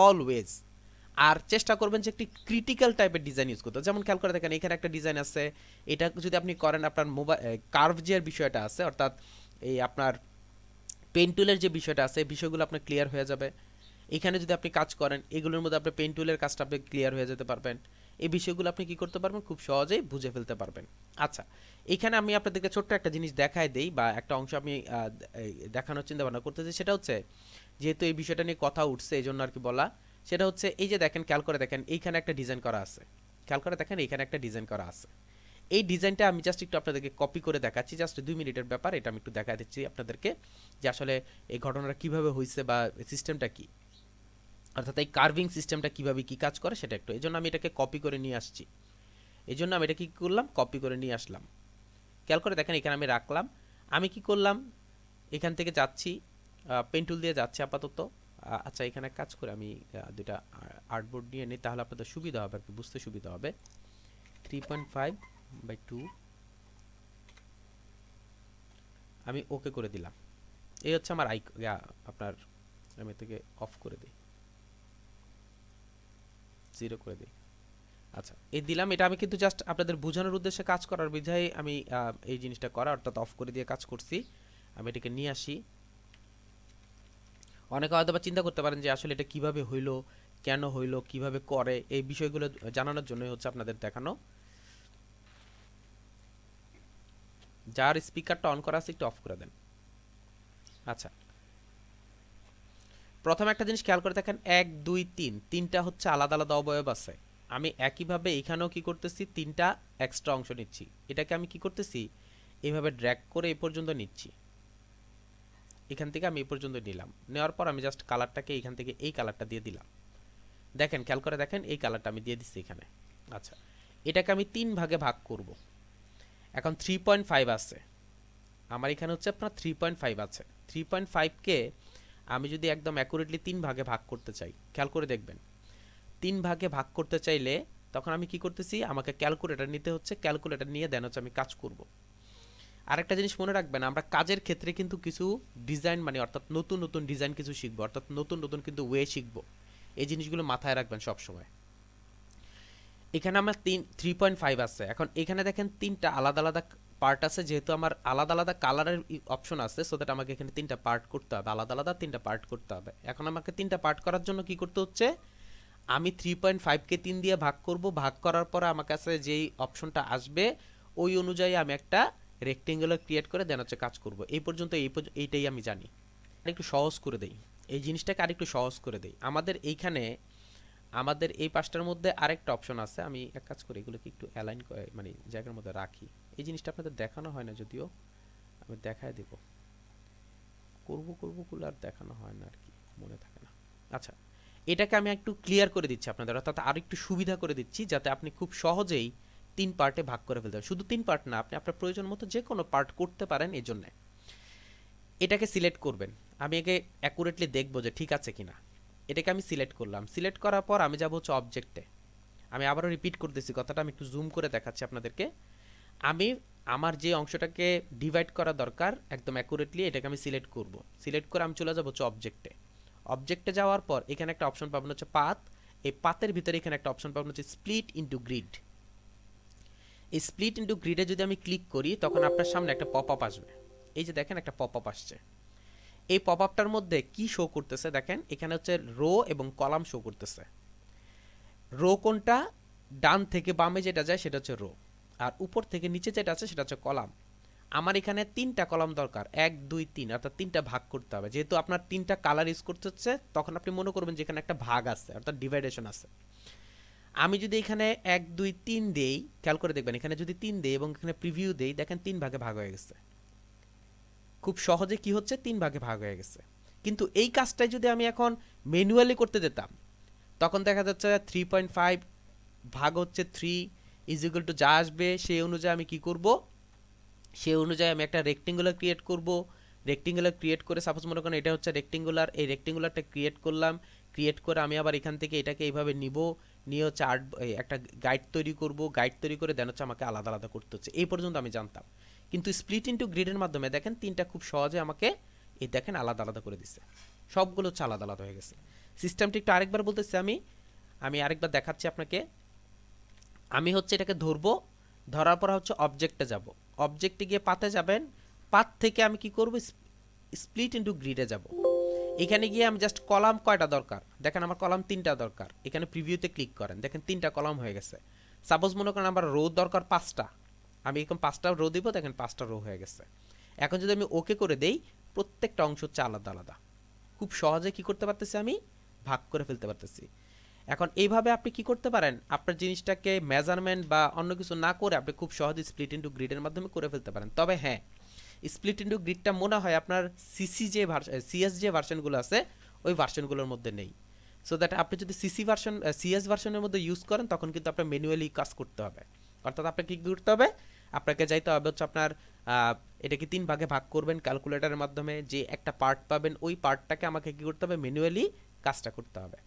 অলওয়েজ। আর চেষ্টা করবেন যে একটি ক্রিটিক্যাল টাইপের ডিজাইন ইউজ করতে। যেমন খেয়াল করে দেখেন, এখানে একটা ডিজাইন আছে, এটা যদি আপনি করেন, আপনার মোবাইল কার্ভ যে বিষয়টা আছে, অর্থাৎ এই আপনার পেন টুলের যে বিষয়টা আছে, এই বিষয়গুলো আপনার ক্লিয়ার হয়ে যাবে। এখানে যদি আপনি কাজ করেন, এগুলোর মধ্যে আপনার পেন টুলের কাজটা আপনি ক্লিয়ার হয়ে যেতে পারবেন। এই বিষয়গুলো আপনি কি করতে পারবেন, খুব সহজেই বুঝে ফেলতে পারবেন। আচ্ছা, এখানে আমি আপনাদেরকে ছোট্ট একটা জিনিস দেখায় দেই, বা একটা অংশ আমি দেখানোর চিন্তা ভাবনা করতেছি। সেটা হচ্ছে, যেহেতু এই বিষয়টা নিয়ে কথা উঠছে এই জন্য আর কি বলা। সেটা হচ্ছে এই যে দেখেন, খেয়াল করে দেখেন, এইখানে একটা ডিজাইন করা আছে, খেয়াল করে দেখেন এইখানে একটা ডিজাইন করা আছে। এই ডিজাইনটা আমি জাস্ট একটু আপনাদেরকে কপি করে দেখাচ্ছি, জাস্ট 2 মিনিটের ব্যাপার, এটা আমি একটু দেখা দিচ্ছি আপনাদেরকে যে আসলে এই ঘটনাটা কিভাবে হয়েছে বা সিস্টেমটা কি, অর্থাৎ এই কার্ভিং সিস্টেমটা কিভাবে কি কাজ করে সেটা একটু। এই জন্য আমি এটাকে কপি করে নিয়ে আসছি, এই জন্য আমি এটা কি করলাম, কপি করে নিয়ে আসলাম। খেয়াল করে দেখেন, এখানে আমি রাখলাম। আমি কি করলাম, এখান থেকে যাচ্ছি, পেন টুল দিয়ে যাচ্ছি আপাতত। আচ্ছা, এখানে কাজ করে আমি দুইটা আর্টবোর্ড নিয়ে নিই, তাহলে আপনাদের সুবিধা হবে আর কি, বুঝতে সুবিধা হবে। 3.5/2 আমি ওকে করে দিলাম। এই হচ্ছে আমার আপনার, আমি থেকে অফ করে দিই, জিরো করে দিই। আচ্ছা, এই দিলাম। এটা আমি কিন্তু জাস্ট আপনাদের বোঝানোর উদ্দেশ্যে কাজ করার বিধায় আমি এই জিনিসটা করা, অর্থাৎ অফ করে দিয়ে কাজ করছি। আমি এটাকে নিয়ে আসি। অনেকে হয়তো বা চিন্তা করতে পারেন যে আসলে এটা কিভাবে হইলো, কেন হইলো, কিভাবে করে, এই বিষয়গুলো জানানোর জন্যই হচ্ছে আপনাদের দেখানো। যার স্পিকারটা অন করা আছে একটু অফ করে দেন। আচ্ছা, প্রথমে একটা জিনিস খেয়াল করে দেখেন, 1 2 3, তিনটা হচ্ছে আলাদা আলাদা অবয়ব আছে। আমি একইভাবে এখানেও কি করতেছি, তিনটা এক্সট্রা অংশ নিচ্ছি। এটাকে আমি কি করতেছি, এইভাবে ড্র্যাগ করে এই পর্যন্ত নিচ্ছি। এখান থেকে আমি এই পর্যন্ত নিলাম, নেওয়ার পর আমি জাস্ট কালারটাকে এখান থেকে এই কালারটা দিয়ে দিলাম। দেখেন খেয়াল করে দেখেন এই কালারটা আমি দিয়ে দিচ্ছি এখানে। আচ্ছা, এটাকে আমি 3 ভাগে ভাগ করব। এখন 3.5 আছে আমার এখানে, হচ্ছে আপনার 3.5 আছে। 3.5 কে আমি যদি একদম অ্যাকুরেটলি 3 ভাগে ভাগ করতে চাই, খেয়াল করে দেখবেন 3 ভাগে ভাগ করতে চাইলে তখন আমি কি করতেছি, আমাকে ক্যালকুলেটর নিতে হচ্ছে, ক্যালকুলেটর নিয়ে দেন হচ্ছে আমি কাজ করব। আরেকটা জিনিস মনে রাখবেন, আমরা কাজের ক্ষেত্রে কিন্তু কিছু ডিজাইন মানে অর্থাৎ নতুন নতুন ডিজাইন কিছু শিখবো, অর্থাৎ নতুন নতুন কিন্তু ওয়ে শিখবো। এই জিনিসগুলো মাথায় রাখবেন সব সময়। এখানে আমার 3.5 আছে। এখন এখানে দেখেন 3টা আলাদা আলাদা পার্ট আছে, যেহেতু আমার আলাদা আলাদা কালারের অপশন আছে, সো দ্যাট আমাকে এখানে 3টা পার্ট করতে হবে, আলাদা আলাদা 3টা পার্ট করতে হবে। এখন আমাকে 3টা পার্ট করার জন্য কি করতে হচ্ছে, আমি 3.5কে 3 দিয়ে ভাগ করব, ভাগ করার পরে আমার কাছে যেই অপশনটা আসবে ওই অনুযায়ী আমি একটা রেক্টেঙ্গুলার ক্রিয়েট করে দেন হচ্ছে কাজ করব। এই পর্যন্ত এইটাই আমি জানি। আরেকটু সহজ করে দেই, এই জিনিসটাকে আরেকটু সহজ করে দেই। আমাদের এইখানে আমাদের এই পাঁচটার মধ্যে আরেকটা অপশন আছে, আমি এক কাজ করি এগুলোকে একটু অ্যালাইন করে মানে জায়গার মধ্যে রাখি। এই জিনিসটা আপনাদের দেখানো হয় না, যদিও আমি দেখায় দেব, করব করলে আর দেখানো হয় না আর কি, মনে থাকে না। আচ্ছা, এটাকে আমি একটু ক্লিয়ার করে দিচ্ছি আপনাদের, অর্থাৎ আর একটু সুবিধা করে দিচ্ছি যাতে আপনি খুব সহজেই 3 পার্টে ভাগ করে ফেলতে পারেন। শুধু 3 পার্ট না, আপনি আপনার প্রয়োজন মতো যে কোনো পার্ট করতে পারেন। এই জন্যে এটাকে সিলেক্ট করবেন, আমি একে অ্যাকুরেটলি দেখবো যে ঠিক আছে কিনা। এটাকে আমি সিলেক্ট করলাম, সিলেক্ট করার পর আমি যাব হচ্ছে অবজেক্টে। আমি আবারও রিপিট করতেছি কথাটা, আমি একটু জুম করে দেখাচ্ছি আপনাদেরকে। আমি আমার যে অংশটাকে ডিভাইড করা দরকার একদম অ্যাকুরেটলি, এটাকে আমি সিলেক্ট করব। সিলেক্ট করে আমি চলে যাব হচ্ছে অবজেক্টে। অবজেক্টে যাওয়ার পর এখানে একটা অপশন পাবেন হচ্ছে পাথ। এই পাথের ভিতরে এখানে একটা অপশন পাবেন হচ্ছে স্প্লিট ইনটু গ্রিড। এই স্প্লিট ইনটু গ্রিডে যদি আমি ক্লিক করি তখন আপনার সামনে একটা পপ আপ আসবে। এই যে দেখেন একটা পপ আপ আসছে। এই পপ আপটার মধ্যে কি শো করতেছে দেখেন, এখানে হচ্ছে রো এবং কলাম শো করতেছে। রো কোনটা, ডান থেকে বামে যেটা যায় সেটা হচ্ছে রো, আর উপর থেকে নিচে যেটা আছে সেটা হচ্ছে কলাম। আমার এখানে 3টা কলাম দরকার, 1 2 3, অর্থাৎ 3টা ভাগ করতে হবে। যেহেতু আপনার 3টা কালার ইউজ করতে হচ্ছে, তখন আপনি মনে করবেন যে এখানে একটা ভাগ আছে, অর্থাৎ ডিভাইডেশন আছে। আমি যদি এখানে 1 2 3 দেই, খেয়াল করে দেখবেন এখানে যদি 3 দেই এবং এখানে প্রিভিউ দেই, দেখেন 3 ভাগে ভাগ হয়ে গেছে। খুব সহজে কি হচ্ছে, 3 ভাগে ভাগ হয়ে গেছে। কিন্তু এই কাজটাই যদি আমি এখন ম্যানুয়ালি করতে যেতাম, তখন দেখা যাচ্ছে 3.5 ভাগ হচ্ছে 3 ইজ ইকুয়াল টু যা আসবে সেই অনুযায়ী আমি কি করব, সেই অনুযায়ী আমি একটা রেক্টেঙ্গুলার ক্রিয়েট করব। রেক্টেঙ্গুলার ক্রিয়েট করে সাপোজ মনে করেন এটা হচ্ছে রেক্টেঙ্গুলার, এই রেক্টেঙ্গুলারটা ক্রিয়েট করলাম। ক্রিয়েট করে আমি আবার এখান থেকে এটাকে এইভাবে নিব, নিয়ে হচ্ছে একটা গাইড তৈরি করব। গাইড তৈরি করে দেন হচ্ছে আমাকে আলাদা আলাদা করতে হচ্ছে। এই পর্যন্ত আমি জানতাম। কিন্তু স্প্লিট ইনটু গ্রিডের মাধ্যমে দেখেন 3টা খুব সহজে আমাকে এই দেখেন আলাদা আলাদা করে দিচ্ছে। সবগুলো হচ্ছে আলাদা আলাদা হয়ে গেছে। সিস্টেমটি একটু আরেকবার বলতেছি, আমি আমি আরেকবার দেখাচ্ছি আপনাকে। আমি হচ্ছে এটাকে ধরবো, ধরার পর হচ্ছে অবজেক্টে যাব। অবজেক্টে গিয়ে পাতে যাবেন, পাত থেকে আমি কি করব, স্প্লিট ইনটু গ্রিডে যাব। এখানে গিয়ে আমি জাস্ট কলাম কয়টা দরকার দেখেন, আমার কলাম 3টা দরকার। এখানে প্রিভিউতে ক্লিক করেন, দেখেন 3টা কলাম হয়ে গেছে। সাপোজ মনে করেন আমার রো দরকার 5টা, আমি এরকম 5টা রো দিব, দেখেন 5টা রো হয়ে গেছে। এখন যদি আমি ওকে করে দেই, প্রত্যেকটা অংশ হচ্ছে আলাদা আলাদা। খুব সহজে কি করতে পারতেছি, আমি ভাগ করে ফেলতে পারতেছি। এখন এইভাবে আপনি কি করতে পারেন, আপনার জিনিসটাকে মেজারমেন্ট বা অন্য কিছু না করে আপনি খুব সহজে স্প্লিট ইনটু গ্রিডের মাধ্যমে করে ফেলতে পারেন। তবে হ্যাঁ, স্প্লিট ইনটু গ্রিডটা মনে হয় আপনার সিএস যে ভার্সনগুলো আছে ওই ভার্সনগুলোর মধ্যে নেই। সো দ্যাট আপনি যদি সিএস ভার্সনের মধ্যে ইউজ করেন তখন কিন্তু আপনার ম্যানুয়ালি কাজ করতে হবে। অর্থাৎ আপনাকে কি করতে হবে, আপনাকে যাইতে হবে হচ্ছে আপনার এটাকে 3 ভাগে ভাগ করবেন ক্যালকুলেটরের মাধ্যমে, যে একটা পার্ট পাবেন ওই পার্টটাকে আমাকে কি করতে হবে, ম্যানুয়ালি কাজটা করতে হবে।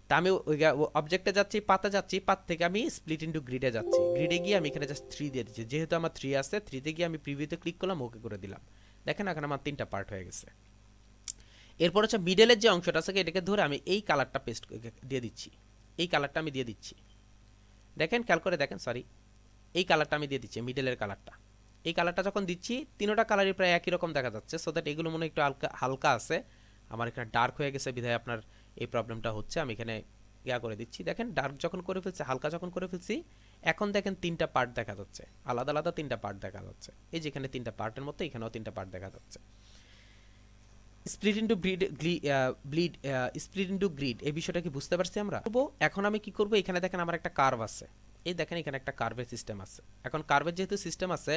তা আমি ওই অবজেক্টে যাচ্ছি, পাতে যাচ্ছি, পাত থেকে আমি স্প্লিট ইনটু গ্রিডে যাচ্ছি। গ্রিডে গিয়ে আমি এখানে জাস্ট 3 দিয়ে দিচ্ছি, যেহেতু আমার 3 আছে। 3তে গিয়ে আমি প্রিভিউতে ক্লিক করলাম, ওকে করে দিলাম। দেখেন এখন আমার 3টা পার্ট হয়ে গেছে। এরপর হচ্ছে মিডলের যে অংশটা আছে এটাকে ধরে আমি এই কালারটা পেস্ট দিয়ে দিচ্ছি। এই কালারটা আমি দিয়ে দিচ্ছি, দেখেন খেয়াল করে দেখেন, সরি, এই কালারটা আমি দিয়ে দিচ্ছি, মিডলের কালারটা। এই কালারটা যখন দিচ্ছি 3টা কালারই প্রায় একই রকম দেখা যাচ্ছে, সো দ্যাট এগুলো মনে একটু হালকা হালকা আছে। আমার এখানে ডার্ক হয়ে গেছে বিধায় আপনার এই প্রবলেমটা হচ্ছে। আমি এখানে করে দিচ্ছি, দেখেন ডার্ক যখন করে ফেলছি, হালকা যখন করে ফেলছি, এখন দেখেন 3টা পার্ট দেখা যাচ্ছে, আলাদা আলাদা 3টা পার্ট দেখা যাচ্ছে। এই যেখানে 3টা পার্টের মতো এখানেও 3টা পার্ট দেখা যাচ্ছে। Split into split into grid এই বিষয়টা কি বুঝতে পারছি আমরা? এখন আমি কি করব, এখানে দেখেন আমার একটা কার্ভ আছে। এই দেখেন এখানে একটা কার্ভের সিস্টেম আছে। এখন কার্ভের যেহেতু সিস্টেম আছে,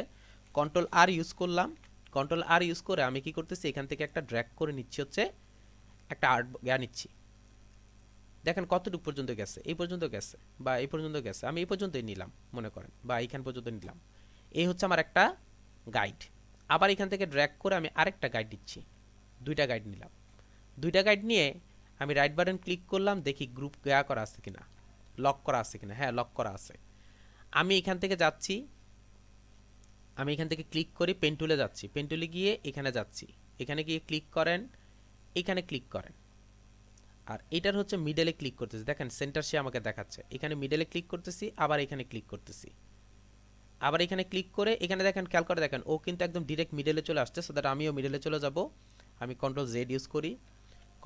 কন্ট্রোল আর ইউজ করলাম। কন্ট্রোল আর ইউজ করে আমি কি করতেছি, এখান থেকে একটা ড্র্যাগ করে নিচ্ছি, হচ্ছে একটা আর্ট নিচ্ছি। দেখেন কতটুকু পর্যন্ত গেছে, এই পর্যন্ত গেছে বা এই পর্যন্ত গেছে, আমি এই পর্যন্তই নিলাম মনে করেন, বা এইখান পর্যন্ত নিলাম। এই হচ্ছে আমার একটা গাইড। আবার এখান থেকে ড্র্যাগ করে আমি আরেকটা গাইড দিচ্ছি, দুইটা গাইড নিলাম। দুইটা গাইড নিয়ে আমি রাইট বাটন ক্লিক করলাম, দেখি গ্রুপ দেওয়া করা আছে কিনা, লক করা আছে কিনা। হ্যাঁ, লক করা আছে। আমি এখান থেকে যাচ্ছি, আমি এখান থেকে ক্লিক করি, পেন টুলে যাচ্ছি, পেন টুলে গিয়ে এখানে যাচ্ছি, এখানে গিয়ে ক্লিক করেন, এখানে ক্লিক করেন। আর এটার হচ্ছে মিডলে ক্লিক করতেছি, দেখেন সেন্টার সে আমাকে দেখাচ্ছে, এখানে মিডলে ক্লিক করতেছি, আবার এখানে ক্লিক করতেছি, আবার এখানে ক্লিক করে এখানে দেখেন, খেয়াল করে দেখেন ও কিন্তু একদম ডিরেক্ট মিডলে চলে আসছে, সো দ্যাট আমিও মিডলে চলে যাব। আমি কন্ট্রোল জেড ইউজ করি,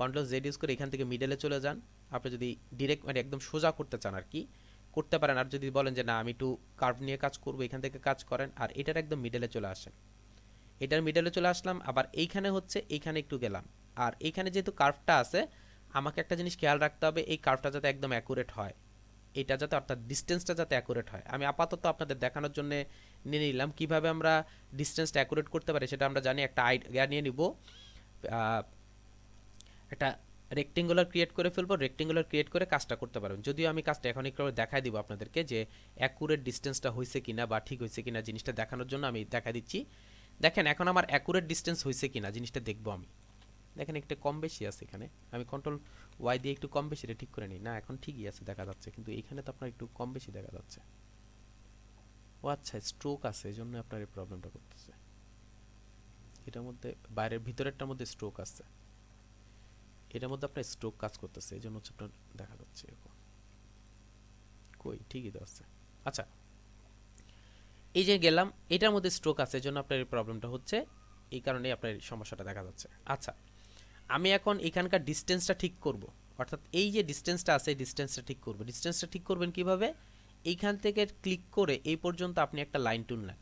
কন্ট্রোল জেড ইউজ করে এখান থেকে মিডলে চলে যান। আপনি যদি ডিরেক্ট মানে একদম সোজা করতে চান আর কি, করতে পারেন। আর যদি বলেন যে না আমি একটু কার্ভ নিয়ে কাজ করব, এখান থেকে কাজ করেন, আর এটার একদম মিডলে চলে আসেন। এটার মিডলে চলে আসলাম, আবার এইখানে হচ্ছে এইখানে একটু গেলাম। আর এইখানে যেহেতু কার্ভটা আছে, আমাকে একটা জিনিস খেয়াল রাখতে হবে, এই কার্ভটা যাতে একদম অ্যাকুরেট হয়, এটা যাতে অর্থাৎ ডিস্টেন্সটা যাতে অ্যাকুরেট হয়। আমি আপাতত আপনাদের দেখানোর জন্য নিয়ে নিলাম কিভাবে আমরা ডিস্টেন্সটা অ্যাকুরেট করতে পারি, সেটা আমরা জানি। একটা আইডিয়া নিয়ে নিব, একটা রেক্টেঙ্গুলার ক্রিয়েট করে ফেলবো, রেক্টেঙ্গুলার ক্রিয়েট করে কাজটা করতে পারবেন। যদিও আমি কাজটা এখন একটু দেখাই দিব আপনাদেরকে যে অ্যাকুরেট ডিস্টেন্সটা হয়েছে কিনা বা ঠিক হয়েছে কিনা, জিনিসটা দেখানোর জন্য আমি দেখা দিচ্ছি। দেখেন এখন আমার অ্যাকুরেট ডিস্টেন্স হয়েছে কিনা জিনিসটা দেখবো আমি। দেখেন একটা কম বেশি আছে এখানে, আমি কন্ট্রোল ওয়াই দিয়ে একটু কম বেশিটা ঠিক করে নিই। না এখন ঠিকই আছে দেখা যাচ্ছে, কিন্তু এখানে তো আপনার একটু কম বেশি দেখা যাচ্ছে। ও আচ্ছা, স্ট্রোক আছে এই জন্য আপনার এই প্রবলেমটা করতেছে। এটার মধ্যে বাইরের ভিতরেরটার মধ্যে স্ট্রোক আছে, এটার মধ্যে আপনার স্ট্রোক কাজ করতেছে, এই জন্য হচ্ছে আপনার দেখা যাচ্ছে এরকম। কই ঠিকই তো আছে। আচ্ছা, এই যে গেলাম, এটার মধ্যে স্ট্রোক আছে, এই জন্য আপনার এই প্রবলেমটা হচ্ছে, এই কারণেই আপনার এই সমস্যাটা দেখা যাচ্ছে। আচ্ছা, আমি এখন এখানকার ডিস্টেন্সটা ঠিক করব, অর্থাৎ এই যে ডিস্টেন্সটা আছে এই ডিস্টেন্সটা ঠিক করব। ডিস্টেন্সটা ঠিক করবেন কিভাবে? এইখান থেকে ক্লিক করে এই পর্যন্ত আপনি একটা লাইন টুল নেন,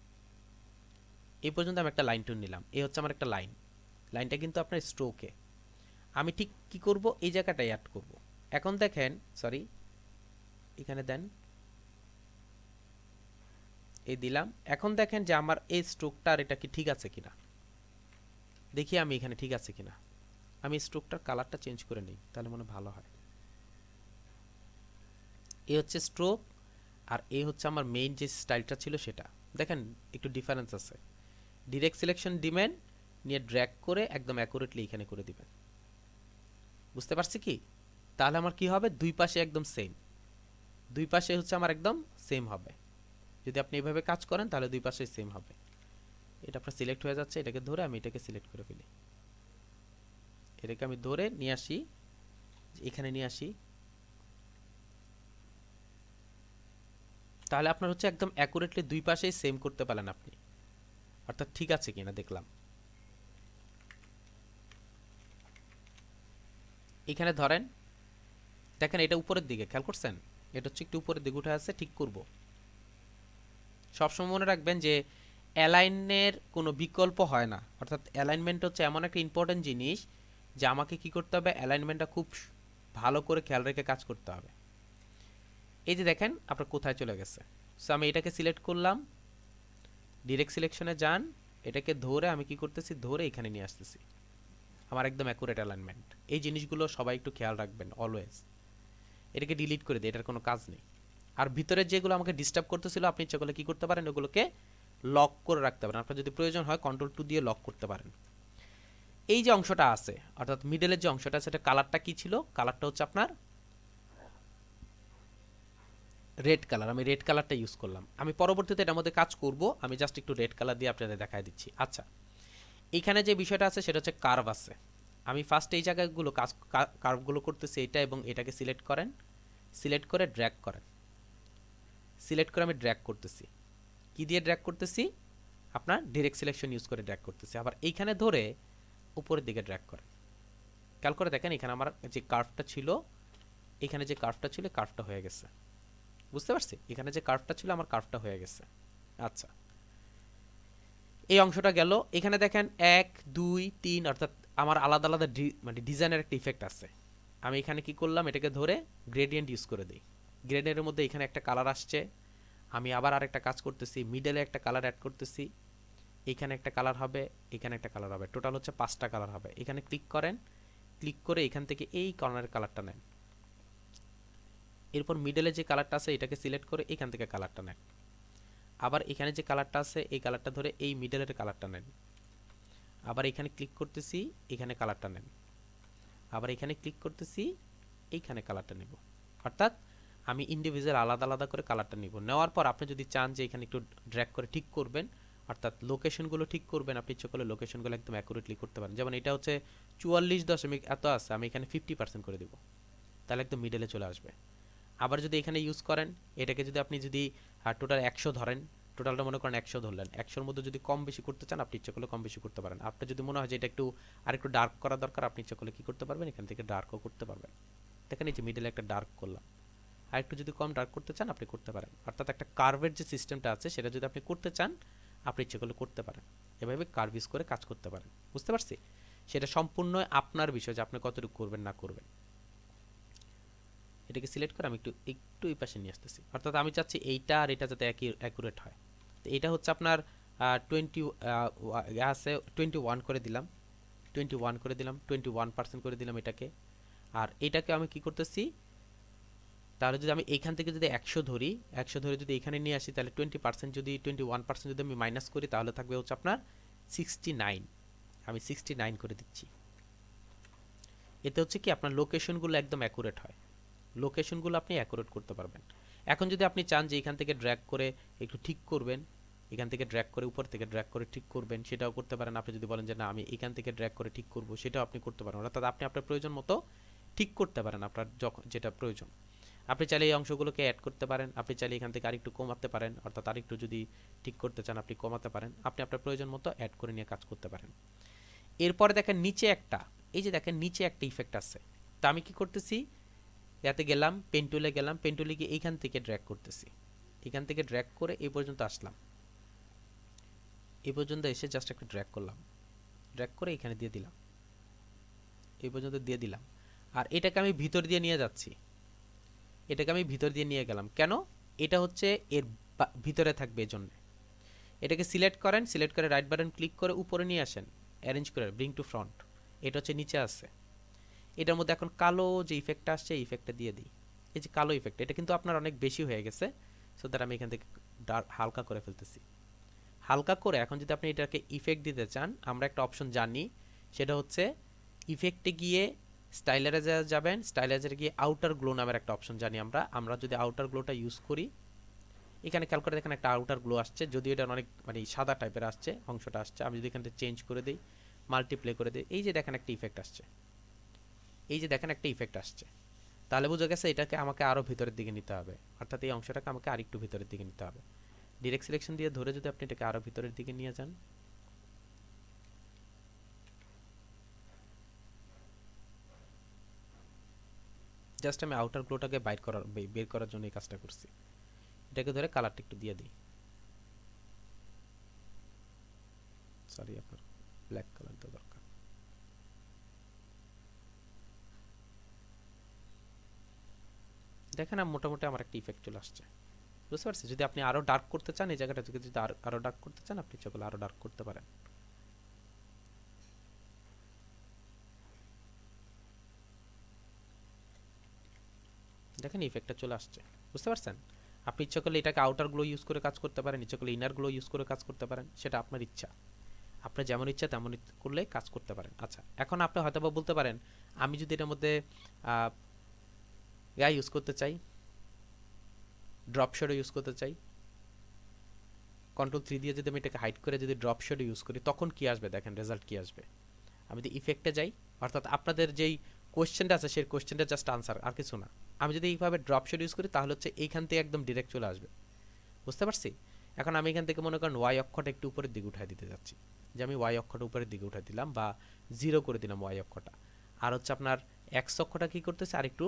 এই পর্যন্ত আমি একটা লাইন টুল নিলাম, এই হচ্ছে আমার একটা লাইন। লাইনটা কিন্তু আপনার স্ট্রোকে। আমি ঠিক কি করব, এই জায়গাটায় অ্যাড করব। এখন দেখেন, সরি এখানে দেন, এই দিলাম। এখন দেখেন যে আমার এই স্ট্রোকটা আর এটা কি ঠিক আছে কিনা, দেখি আমি এখানে ঠিক আছে কিনা। আমি স্ট্রোকটার কালারটা চেঞ্জ করে নিই, তাহলে মনে ভালো হয়। এই হচ্ছে স্ট্রোক, আর এই হচ্ছে আমার মেইন যে স্টাইলটা ছিল সেটা। দেখেন একটু ডিফারেন্স আছে। ডিরেক্ট সিলেকশন দিবেন, নিয়ে ড্র্যাগ করে একদম অ্যাকুরেটলি এখানে করে দিবেন। বুঝতে পারছি কি? তাহলে আমার কি হবে, দুই পাশে একদম সেম, দুই পাশে হচ্ছে আমার একদম সেম হবে। যদি আপনি এইভাবে কাজ করেন তাহলে দুই পাশে সেম হবে। এটা আপনার সিলেক্ট হয়ে যাচ্ছে, এটাকে ধরে আমি এটাকে সিলেক্ট করে ফেলি, এটাকে আমি ধরে নিয়ে আসি, এখানে নিয়ে আসি। তাহলে আপনার হচ্ছে একদম অ্যাকুরেটলি দুই পাশেই সেম করতে পারেন আপনি, অর্থাৎ ঠিক আছে কিনা দেখলাম। এখানে ধরেন, দেখেন এটা উপরের দিকে, খেয়াল করছেন? এটা হচ্ছে একটু উপরের দিকে উঠে আছে, ঠিক করব। সবসময় মনে রাখবেন যে অ্যালাইনের কোনো বিকল্প হয় না, অর্থাৎ অ্যালাইনমেন্ট হচ্ছে এমন একটা ইম্পর্টেন্ট জিনিস যে আমাকে কি করতে হবে, অ্যালাইনমেন্টটা খুব ভালো করে খেয়াল রেখে কাজ করতে হবে। এই যে দেখেন আপনার কোথায় চলে গেছে। সো আমি এটাকে সিলেক্ট করলাম, ডিরেক্ট সিলেকশনে যান, এটাকে ধরে আমি কি করতেছি, ধরে এখানে নিয়ে আসতেছি, আমার একদম অ্যাকুরেট অ্যালাইনমেন্ট। এই জিনিসগুলো সবাই একটু খেয়াল রাখবেন অলওয়েজ। এটাকে ডিলিট করে দিই, এটার কোনো কাজ নেই। আর ভিতরের যেগুলো আমাকে ডিস্টার্ব করতেছিল, আপনি ইচ্ছা করলে কি করতে পারেন, ওগুলোকে লক করে রাখতে পারেন। আপনার যদি প্রয়োজন হয় কন্ট্রোল টু দিয়ে লক করতে পারেন। এই যে অংশটা আছে, অর্থাৎ মিডলের যে অংশটা আছে, এটা কালারটা কি ছিল, কালারটা হচ্ছে আপনার রেড কালার। আমি রেড কালারটা ইউজ করলাম। আমি পরবর্তীতে এটার মধ্যে কাজ করব, আমি জাস্ট একটু রেড কালার দিয়ে আপনাদের দেখাই দিচ্ছি। আচ্ছা, এইখানে যে বিষয়টা আছে সেটা হচ্ছে কার্ভ আছে। আমি ফার্স্ট এই জায়গাগুলো কার্ভগুলো করতেছি, এটা এবং এটাকে সিলেক্ট করেন, সিলেক্ট করে ড্র্যাগ করেন, সিলেক্ট করে আমি ড্র্যাগ করতেছি। কি দিয়ে ড্র্যাগ করতেছি, আপনার ডিরেক্ট সিলেকশন ইউজ করে ড্র্যাগ করতেছি। আবার এইখানে ধরে উপরের দিকে ড্র্যাগ করেন। খেয়াল করে দেখেন এখানে আমার যে কার্ভটা ছিল, এখানে যে কার্ভটা ছিল কার্ভটা হয়ে গেছে। বুঝতে পারছি? এখানে যে কার্ভটা ছিল আমার কার্ভটা হয়ে গেছে। আচ্ছা, এই অংশটা গেল। এখানে দেখেন 1 2 3, অর্থাৎ আমার আলাদা আলাদা মানে ডিজাইনের একটা ইফেক্ট আছে। আমি এখানে কি করলাম, এটাকে ধরে গ্রেডিয়েন্ট ইউজ করে দিই। গ্রেডিয়েন্টের মধ্যে এখানে একটা কালার আসছে, আমি আবার আরেকটা কাজ করতেছি, মিডলে একটা কালার অ্যাড করতেছি, এখানে একটা কালার হবে, এখানে একটা কালার হবে, টোটাল হচ্ছে 5টা কালার হবে। এখানে ক্লিক করেন, ক্লিক করে এখান থেকে এই কর্নারের কালারটা নেন, এরপর মিডলে যে কালারটা আছে এটাকে সিলেক্ট করে এখান থেকে কালারটা নেন। আবার এখানে যে কালারটা আছে এই কালারটা ধরে এই মিডলের কালারটা নেন। আবার এখানে ক্লিক করতেছি, এখানে কালারটা নেন। আবার এখানে ক্লিক করতেছি, এইখানে কালারটা নেব। অর্থাৎ আমি ইন্ডিভিজুয়াল আলাদা আলাদা করে কালারটা নিব। নেওয়ার পর আপনি যদি চান যে এখানে একটু ড্র্যাগ করে ঠিক করবেন, অর্থাৎ লোকেশনগুলো ঠিক করবেন, আপনি ইচ্ছে করলে লোকেশনগুলো একদম অ্যাকুরেটলি করতে পারেন। যেমন এটা হচ্ছে 44 এত আছে, আমি এখানে 50% করে দেব, তাহলে একদম মিডলে চলে আসবে। আবার যদি এখানে ইউজ করেন, এটাকে যদি আপনি যদি টোটাল 100 ধরেন, টোটালটা মনে করেন 100 ধরলেন, 100-র মধ্যে যদি কম বেশি করতে চান আপনি ইচ্ছে করলে কম বেশি করতে পারেন। আপনার যদি মনে হয় যে এটা একটু আরেকটু ডার্ক করা দরকার, আপনি ইচ্ছে করলে কি করতে পারবেন, এখান থেকে ডার্কও করতে পারবেন। দেখেন এই যে মিডলে একটা ডার্ক করলাম, আর একটু যদি কম ডার্ক করতে চান আপনি করতে পারেন। অর্থাৎ একটা কার্ভের যে সিস্টেমটা আছে সেটা যদি আপনি করতে চান আপনি ইচ্ছে করলে করতে পারেন। এভাবে কার্ভ ইউজ করে কাজ করতে পারেন। বুঝতে পারছি? সেটা সম্পূর্ণ আপনার বিষয় যে আপনি কতটুকু করবেন না করবেন। এটাকে সিলেক্ট করে আমি একটু একটু এই পাশে নিয়ে আসতেছি। অর্থাৎ আমি চাচ্ছি এইটা আর এটা যাতে একই অ্যাকুরেট হয়। তো এটা হচ্ছে আপনার 20 আছে 21 করে দিলাম, 21 করে দিলাম, 21% করে দিলাম এটাকে। আর এটাকে আমি কি করতেছি, তাহলে যদি আমি এইখান থেকে যদি 100 ধরি, 100 ধরে যদি এখানে নিয়ে আসি, তাহলে 20% যদি 21% যদি আমি মাইনাস করি তাহলে থাকবে হচ্ছে আপনার 69। আমি 69 করে দিচ্ছি। এতে হচ্ছে কি আপনার লোকেশনগুলো একদম অ্যাকুরেট হয়, লোকেশনগুলো আপনি অ্যাকুরেট করতে পারবেন। এখন যদি আপনি চান যে এখান থেকে ড্র্যাগ করে একটু ঠিক করবেন, এখান থেকে ড্র্যাগ করে উপর থেকে ড্র্যাগ করে ঠিক করবেন, সেটাও করতে পারেন। আপনি যদি বলেন যে না আমি এখান থেকে ড্র্যাগ করে ঠিক করব, সেটাও আপনি করতে পারেন। অর্থাৎ আপনি আপনার প্রয়োজন মতো ঠিক করতে পারেন আপনার যখন যেটা প্রয়োজন। আপনি চাইলে এই অংশগুলোকে অ্যাড করতে পারেন, আপনি চাইলে এখান থেকে আরেকটু কমাতে পারেন, অর্থাৎ আরেকটু যদি ঠিক করতে চান আপনি কমাতে পারেন। আপনি আপনার প্রয়োজন মতো অ্যাড করে নিয়ে কাজ করতে পারেন। এরপরে দেখেন নিচে একটা, এই যে দেখেন নিচে একটা ইফেক্ট আছে। তা আমি কি করতেছি, ইয়াতে গেলাম, পেন টুলে গেলাম, পেন টুলে গিয়ে এইখান থেকে ড্র্যাগ করতেছি, এখান থেকে ড্র্যাগ করে এই পর্যন্ত আসলাম, এই পর্যন্ত এসে জাস্ট একটা ড্র্যাগ করলাম, ড্র্যাগ করে এখানে দিয়ে দিলাম, এই পর্যন্ত দিয়ে দিলাম। আর এটাকে আমি ভিতর দিয়ে নিয়ে যাচ্ছি, এটাকে আমি ভিতর দিয়ে নিয়ে গেলাম। কেন? এটা হচ্ছে এর ভিতরে থাকবে, এজন্য এটাকে সিলেক্ট করেন, সিলেক্ট করে রাইট বাটন ক্লিক করে উপরে নিয়ে আসেন, অ্যারেঞ্জ করে ব্রিং টু ফ্রন্ট। এটা হচ্ছে নিচে আছে। এটার মধ্যে এখন কালো যে ইফেক্টটা আসছে এই ইফেক্টটা দিয়ে দিই। এই যে কালো ইফেক্ট, এটা কিন্তু আপনার অনেক বেশি হয়ে গেছে, সো দ্যাট আমি এখান থেকে হালকা করে ফেলতেছি। হালকা করে এখন যদি আপনি এটাকে ইফেক্ট দিতে চান, আমরা একটা অপশন জানি, সেটা হচ্ছে ইফেক্টে গিয়ে স্টাইলাইজার যাবেন, স্টাইলাইজারে গিয়ে আউটার গ্লো নামের একটা অপশন জানি আমরা। আমরা যদি আউটার গ্লোটা ইউজ করি, এখানে খেয়াল করে দেখেন একটা আউটার গ্লো আসছে, যদিও এটা অনেক মানে সাদা টাইপের আসছে, অংশটা আসছে। আমি যদি এখানে চেঞ্জ করে দিই, মাল্টিপ্লে করে দিই, এই যে দেখেন একটা ইফেক্ট আসছে, এই যে দেখেন একটা ইফেক্ট আসছে, তাহলে বোঝা গেছে এটাকে আমাকে আরও ভিতরের দিকে নিতে হবে। অর্থাৎ এই অংশটাকে আমাকে আরেকটু ভিতরের দিকে নিতে হবে। ডিরেক্ট সিলেকশন দিয়ে ধরে যদি আপনি এটাকে আরও ভিতরের দিকে নিয়ে যান, জাস্ট আমি আউটার গ্লোটাকে বের করার জন্য এই কাজটা করছি। এটাকে ধরে কালারটা একটু দিয়ে দিই, সরি আপনার ব্ল্যাক কালার দেওয়া দরকার। দেখেন মোটামুটি আমার একটা ইফেক্ট চলে আসছে। বুঝতে পারছি? যদি আপনি আরও ডার্ক করতে চান, এই জায়গাটা যদি আরও ডার্ক করতে চান আপনি ইচ্ছা করলে আরও ডার্ক করতে পারেন। দেখেন ইফেক্টটা চলে আসছে। বুঝতে পারছেন? আপনি ইচ্ছা করলে এটাকে আউটার গ্লো ইউজ করে কাজ করতে পারেন, ইচ্ছা করলে ইনার গ্লো ইউজ করে কাজ করতে পারেন, সেটা আপনার ইচ্ছা। আপনার যেমন ইচ্ছা তেমন করলে কাজ করতে পারেন। আচ্ছা, এখন আপনি হয়তো বা বলতে পারেন আমি যদি এটার মধ্যে ইউজ করতে চাই, ড্রপ শ্যাডো ইউজ করতে চাই, কন্ট্রোল 3 দিয়ে যদি আমি এটাকে হাইড করে যদি ড্রপ শ্যাডো ইউজ করি তখন কি আসবে, দেখেন রেজাল্ট কি আসবে। আমি যদি ইফেক্টে যাই, অর্থাৎ আপনাদের যেই কোয়েশ্চেনটা আছে সেই কোয়েশ্চেনটা জাস্ট আনসার, আর কিছু না। আমি যদি এইভাবে ড্রপ শ্যাডো ইউজ করি তাহলে হচ্ছে এইখান থেকে একদম ডিরেক্ট চলে আসবে। বুঝতে পারছি? এখন আমি এখান থেকে মনে করেন ওয়াই অক্ষটা একটু উপরের দিকে উঠাই দিতে যাচ্ছি, যে আমি ওয়াই অক্ষটা উপরের দিকে উঠাই দিলাম বা 0 করে দিলাম ওয়াই অক্ষটা। আর হচ্ছে আপনার এক্স অক্ষটা কি করতেছে, আর একটু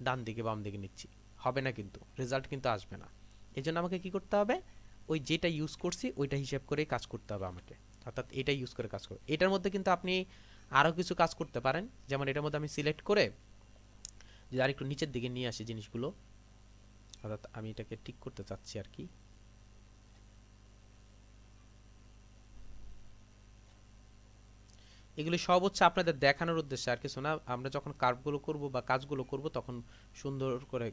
ডান দিকে বাম দিকে নিচ্ছি, হবে না, কিন্তু রেজাল্ট কিন্তু আসবে না। এই জন্য আমাকে কি করতে হবে, ওই যেটা ইউজ করছি ওইটা হিসাব করেই কাজ করতে হবে আমাকে। অর্থাৎ এটা ইউজ করে কাজ করবে। এটার মধ্যে কিন্তু আপনি আরও কিছু কাজ করতে পারেন। যেমন এটার মধ্যে আমি সিলেক্ট করে যদি আর একটু নিচের দিকে নিয়ে আসি জিনিসগুলো, অর্থাৎ আমি এটাকে ঠিক করতে চাচ্ছি আর কি। এগুলি সব হচ্ছে আপনাদের দেখানোর উদ্দেশ্যে, আর কিছু না। আমরা যখন কার্ভগুলো করব বা কাজগুলো করব তখন সুন্দর করে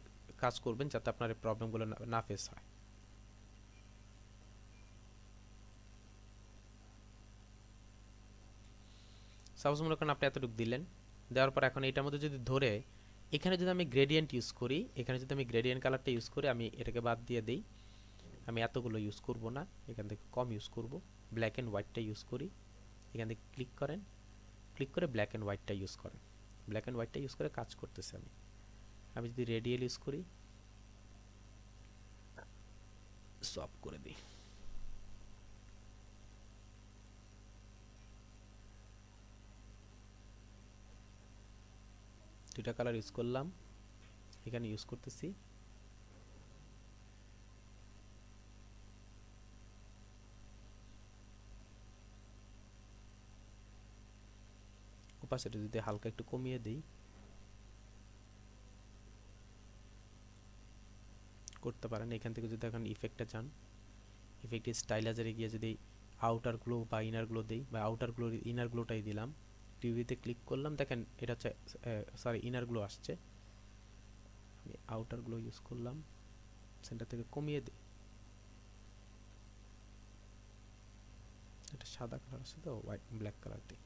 কাজ করবেন যাতে আপনার এই প্রবলেমগুলো না ফেস হয়। সাপোজ মনে করেন আপনি এতটুকু দিলেন, দেওয়ার পর এখন এটার মধ্যে যদি ধরে এখানে যদি আমি গ্রেডিয়েন্ট ইউজ করি, এখানে যদি আমি গ্রেডিয়েন্ট কালারটা ইউজ করি, আমি এটাকে বাদ দিয়ে দিই, আমি এতগুলো ইউজ করব না, এখান থেকে কম ইউজ করব, ব্ল্যাক অ্যান্ড হোয়াইটটা ইউজ করি, এখান থেকে ক্লিক করেন, ক্লিক করে ব্ল্যাক অ্যান্ড হোয়াইটটা ইউজ করেন, ব্ল্যাক অ্যান্ড হোয়াইটটা ইউজ করে কাজ করতেছে। আমি আমি যদি রেডিয়াল ইউজ করি, সব করে দিই, দুইটা কালার ইউজ করলাম, এখানে ইউজ করতেছি। ওপাশিটি যদি হালকা একটু কমিয়ে দিই, করতে পারেন। এখান থেকে যদি এখন ইফেক্টে যান, ইফেক্ট স্টাইলাইজারে গিয়ে যদি আউটার গ্লো বা ইনার গ্লো দিই, বা আউটার গ্লো ইনার গ্লোটাই দিলাম, টিভিতে ক্লিক করলাম, দেখেন এটা হচ্ছে সরি ইনার গ্লো আসছে। আমি আউটার গ্লো ইউজ করলাম, সেন্টার থেকে কমিয়ে দিই, এটা সাদা কালার আছে তো হোয়াইট ব্ল্যাক কালার দিই।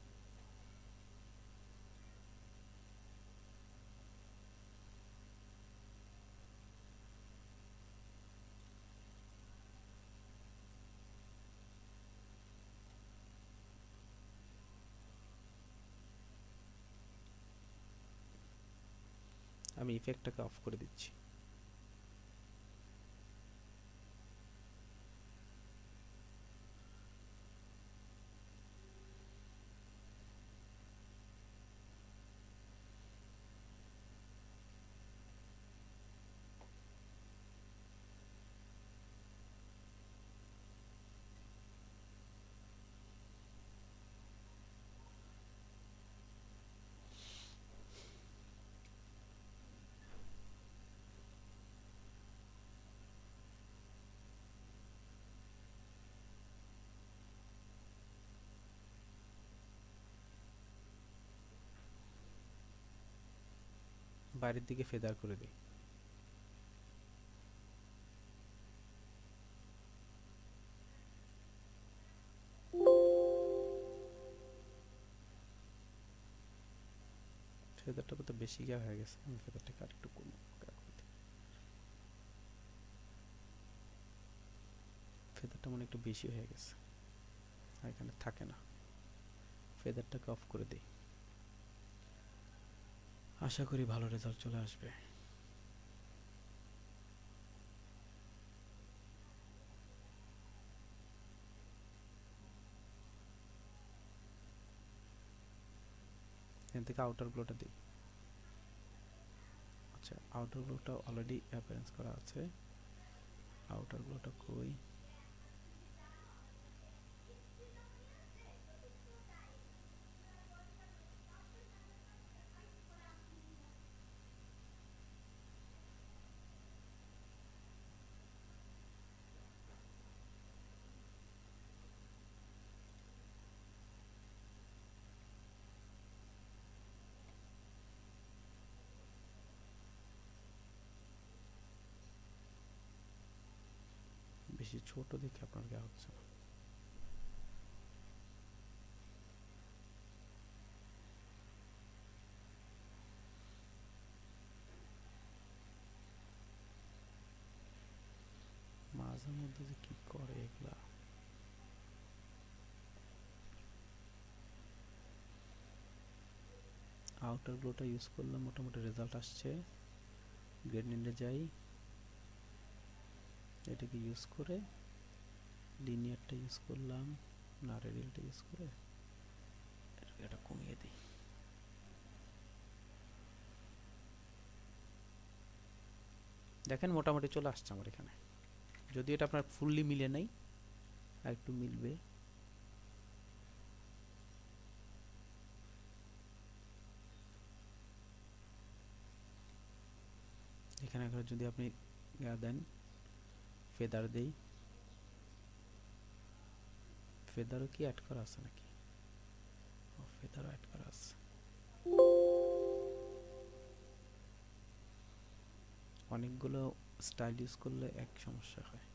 আমি ইফেক্টটাকে অফ করে দিচ্ছি। বাইরের দিকে ফেদার করে দিই। ফেদারটা তো বেশি গিয়ে হয়ে গেছে, আমি ফেদারটাকে আরেকটু কমবো। ফেদারটা মনে একটু বেশি হয়ে গেছে, আর এখানে থাকে না। ফেদারটাকে অফ করে দিই, আশা করি ভালো রেজাল্ট চলে আসবে। এখান থেকে আউটার গ্লোটা দিই। আচ্ছা, আউটার গ্লোটা অলরেডি অ্যাপিয়ারেন্স করা আছে, আউটার গ্লোটা কই? বেশি ছোট দেখে আপনার দেওয়া হচ্ছে না। মাঝে মধ্যে যে কি করে এগুলা। আউটার গ্লোটা ইউজ করলাম, মোটামুটি রেজাল্ট আসছে। গ্রেডিয়েন্টে যাই, এটাকে ইউজ করে লিনিয়ারটা ইউজ করলাম, না রেডিয়ালটা ইউজ করে এটা কমিয়ে দিই। দেখেন মোটামুটি চলে আসছে আমার এখানে, যদি এটা আপনার ফুললি মিলে নাই, আর একটু মিলবে। এখানে যদি আপনি দেন, ফেদার দেই, ফেদারও কি অ্যাড করা আছে নাকি? ফেদারও অ্যাড করা আছে। অনেকগুলো স্টাইল ইউজ করলে এক সমস্যা হয়।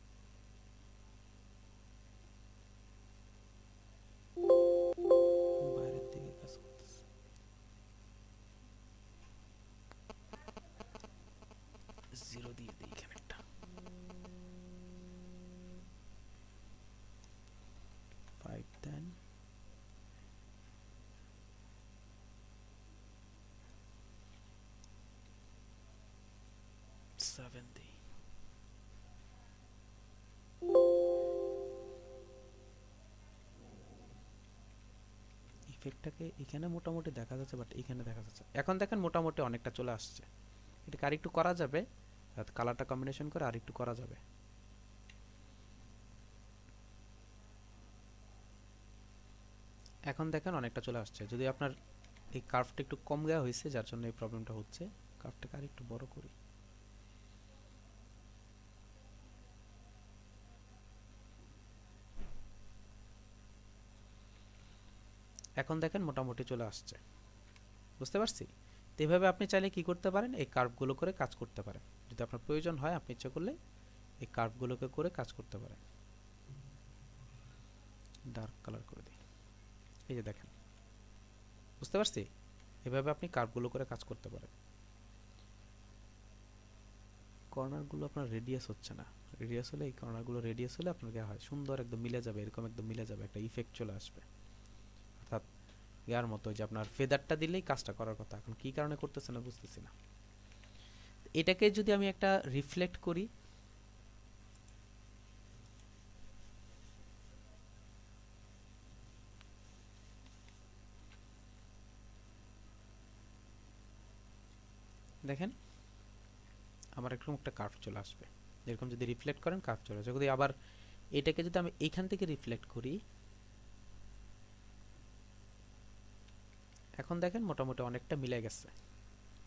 বাইরের দিকে কাজ করতেছে। জিরো দিয়ে দিই এখানে একটা 5 দেন, 7 দিই। ইফেক্টটাকে এখানে মোটামুটি দেখা যাচ্ছে, বাট এখানে দেখা যাচ্ছে। এখন দেখেন মোটামুটি অনেকটা চলে আসছে। এটাকে আরেকটু করা যাবে, কালারটা কম্বিনেশন করে আরেকটু করা যাবে। এখন দেখেন অনেকটা চলে আসছে। যদি আপনার এই কার্ভটা একটু কম দেওয়া হয়েছে, যার জন্য এই প্রবলেমটা হচ্ছে। কার্ভটাকে আরেকটু বড় করি। এখন দেখেন মোটামুটি চলে আসছে। বুঝতে পারছি? তো এভাবে আপনি চাইলে কি করতে পারেন, এই কার্ভগুলো করে কাজ করতে পারেন। যদি আপনার প্রয়োজন হয়, আপনি ইচ্ছা করলে এই কার্ভগুলোকে করে কাজ করতে পারেন। ডার্ক কালার করে দিই। এই যে দেখেন, বুঝতে পারছি? এভাবে আপনি কার্ভগুলো করে কাজ করতে পারেন। কর্নারগুলো আপনার রেডিয়াস হচ্ছে না। রেডিয়াস হলে, এই কর্নারগুলো রেডিয়াস হলে আপনার হয় সুন্দর একদম মিলে যাবে, এরকম একদম মিলে যাবে, একটা ইফেক্ট চলে আসবে। অর্থাৎ ইয়ার মতো যে আপনার ফেদারটা দিলেই কাজটা করার কথা, এখন কি কারণে করতেছে না বুঝতেছি না। এটাকে যদি আমি একটা রিফ্লেক্ট করি, দেখেন আমার এরকম একটা কার্ভ চলে আসবে। এরকম যদি রিফ্লেক্ট করেন কার্ভ চলে আসবে। যদি আবার এটাকে যদি আমি এইখান থেকে রিফ্লেক্ট করি, এখন দেখেন মোটামুটি অনেকটা মিলে গেছে।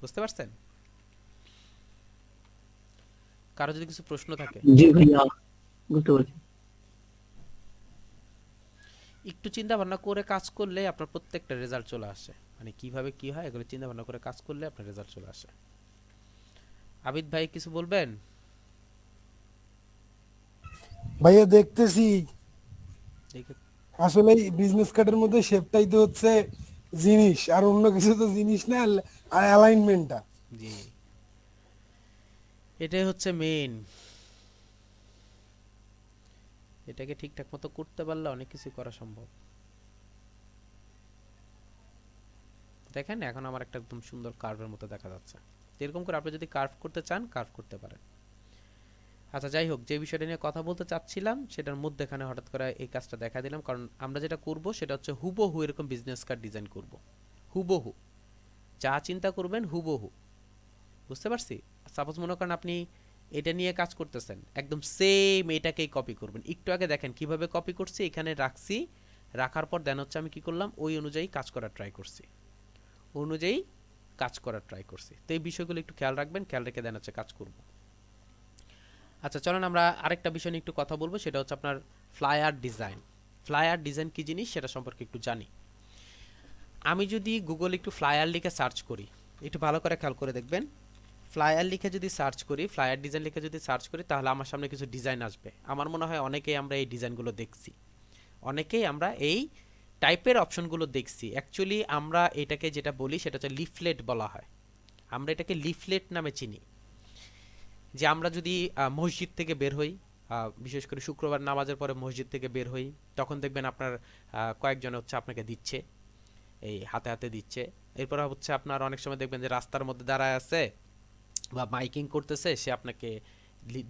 বুঝতে পারছেন? কারো যদি কিছু প্রশ্ন থাকে, জি ভাইয়া, বুঝতে পারছি। একটু চিন্তা ভাবনা করে কাজ করলে আপনার প্রত্যেকটা রেজাল্ট চলে আসে। মানে কিভাবে কি হয় এগুলো চিন্তা ভাবনা করে কাজ করলে আপনার রেজাল্ট চলে আসে। আবিদ ভাই কিছু বলবেন? ভাইয়া দেখতেছি দেখে আসলে বিজনেস কার্ডের মধ্যে শেপটাই তো হচ্ছে জিনিস, আর অন্য কিছু তো জিনিস না, আর অ্যালাইনমেন্টটা। জি, এটাই হচ্ছে মেইন। এটাকে ঠিকঠাক মতো করতে পারলে অনেক কিছু করা সম্ভব। দেখেন এখন আমার একটা একদম সুন্দর কার্ভের মতো দেখা যাচ্ছে। তো এরকম করে আপনি যদি কার্ভ করতে চান, কার্ভ করতে পারেন। আচ্ছা যাই হোক, যে বিষয়টা নিয়ে কথা বলতে চাচ্ছিলাম সেটার মধ্যেখানে হঠাৎ করে এই কাজটা দেখা দিলাম, কারণ আমরা যেটা করব সেটা হচ্ছে হুবহু এরকম বিজনেস কার্ড ডিজাইন করব। হুবহু যা চিন্তা করবেন হুবহু। বুঝতে পারছি? সাপোজ মনে করেন আপনি এটা নিয়ে কাজ করতেছেন, একদম সেম এটাকেই কপি করবেন। একটু আগে দেখেন কিভাবে কপি করছি, এখানে রাখছি, রাখার পর দেন হচ্ছে আমি কি করলাম, ওই অনুযায়ী কাজ করার ট্রাই করছি, অনুযায়ী কাজ করার ট্রাই করছি। তো এই বিষয়গুলো একটু খেয়াল রাখবেন, খেয়াল রেখে দেন হচ্ছে কাজ করব। আচ্ছা চলেন আমরা আরেকটা বিষয় নিয়ে একটু কথা বলবো, সেটা হচ্ছে আপনার ফ্লায়ার ডিজাইন। ফ্লায়ার ডিজাইন কি জিনিস সেটা সম্পর্কে একটু জানি। আমি যদি গুগল একটু ফ্লায়ার লিখে সার্চ করি, একটু ভালো করে খেয়াল করে দেখবেন, ফ্লায়ার লিখে যদি সার্চ করি, ফ্লায়ার ডিজাইন লিখে যদি সার্চ করি, তাহলে আমার সামনে কিছু ডিজাইন আসবে। আমার মনে হয় অনেকেই আমরা এই ডিজাইনগুলো দেখছি, অনেকেই আমরা এই টাইপের অপশনগুলো দেখছি। অ্যাকচুয়ালি আমরা এটাকে যেটা বলি সেটা হচ্ছে লিফলেট বলা হয়। আমরা এটাকে লিফলেট নামে চিনি। যে আমরা যদি মসজিদ থেকে বের হই, বিশেষ করে শুক্রবার নামাজের পরে মসজিদ থেকে বের হই, তখন দেখবেন আপনার কয়েকজন হচ্ছে আপনাকে দিচ্ছে, এই হাতে হাতে দিচ্ছে। এরপর হচ্ছে আপনার অনেক সময় দেখবেন যে রাস্তার মধ্যে দাঁড়ায় আছে বা মাইকিং করতেছে, সে আপনাকে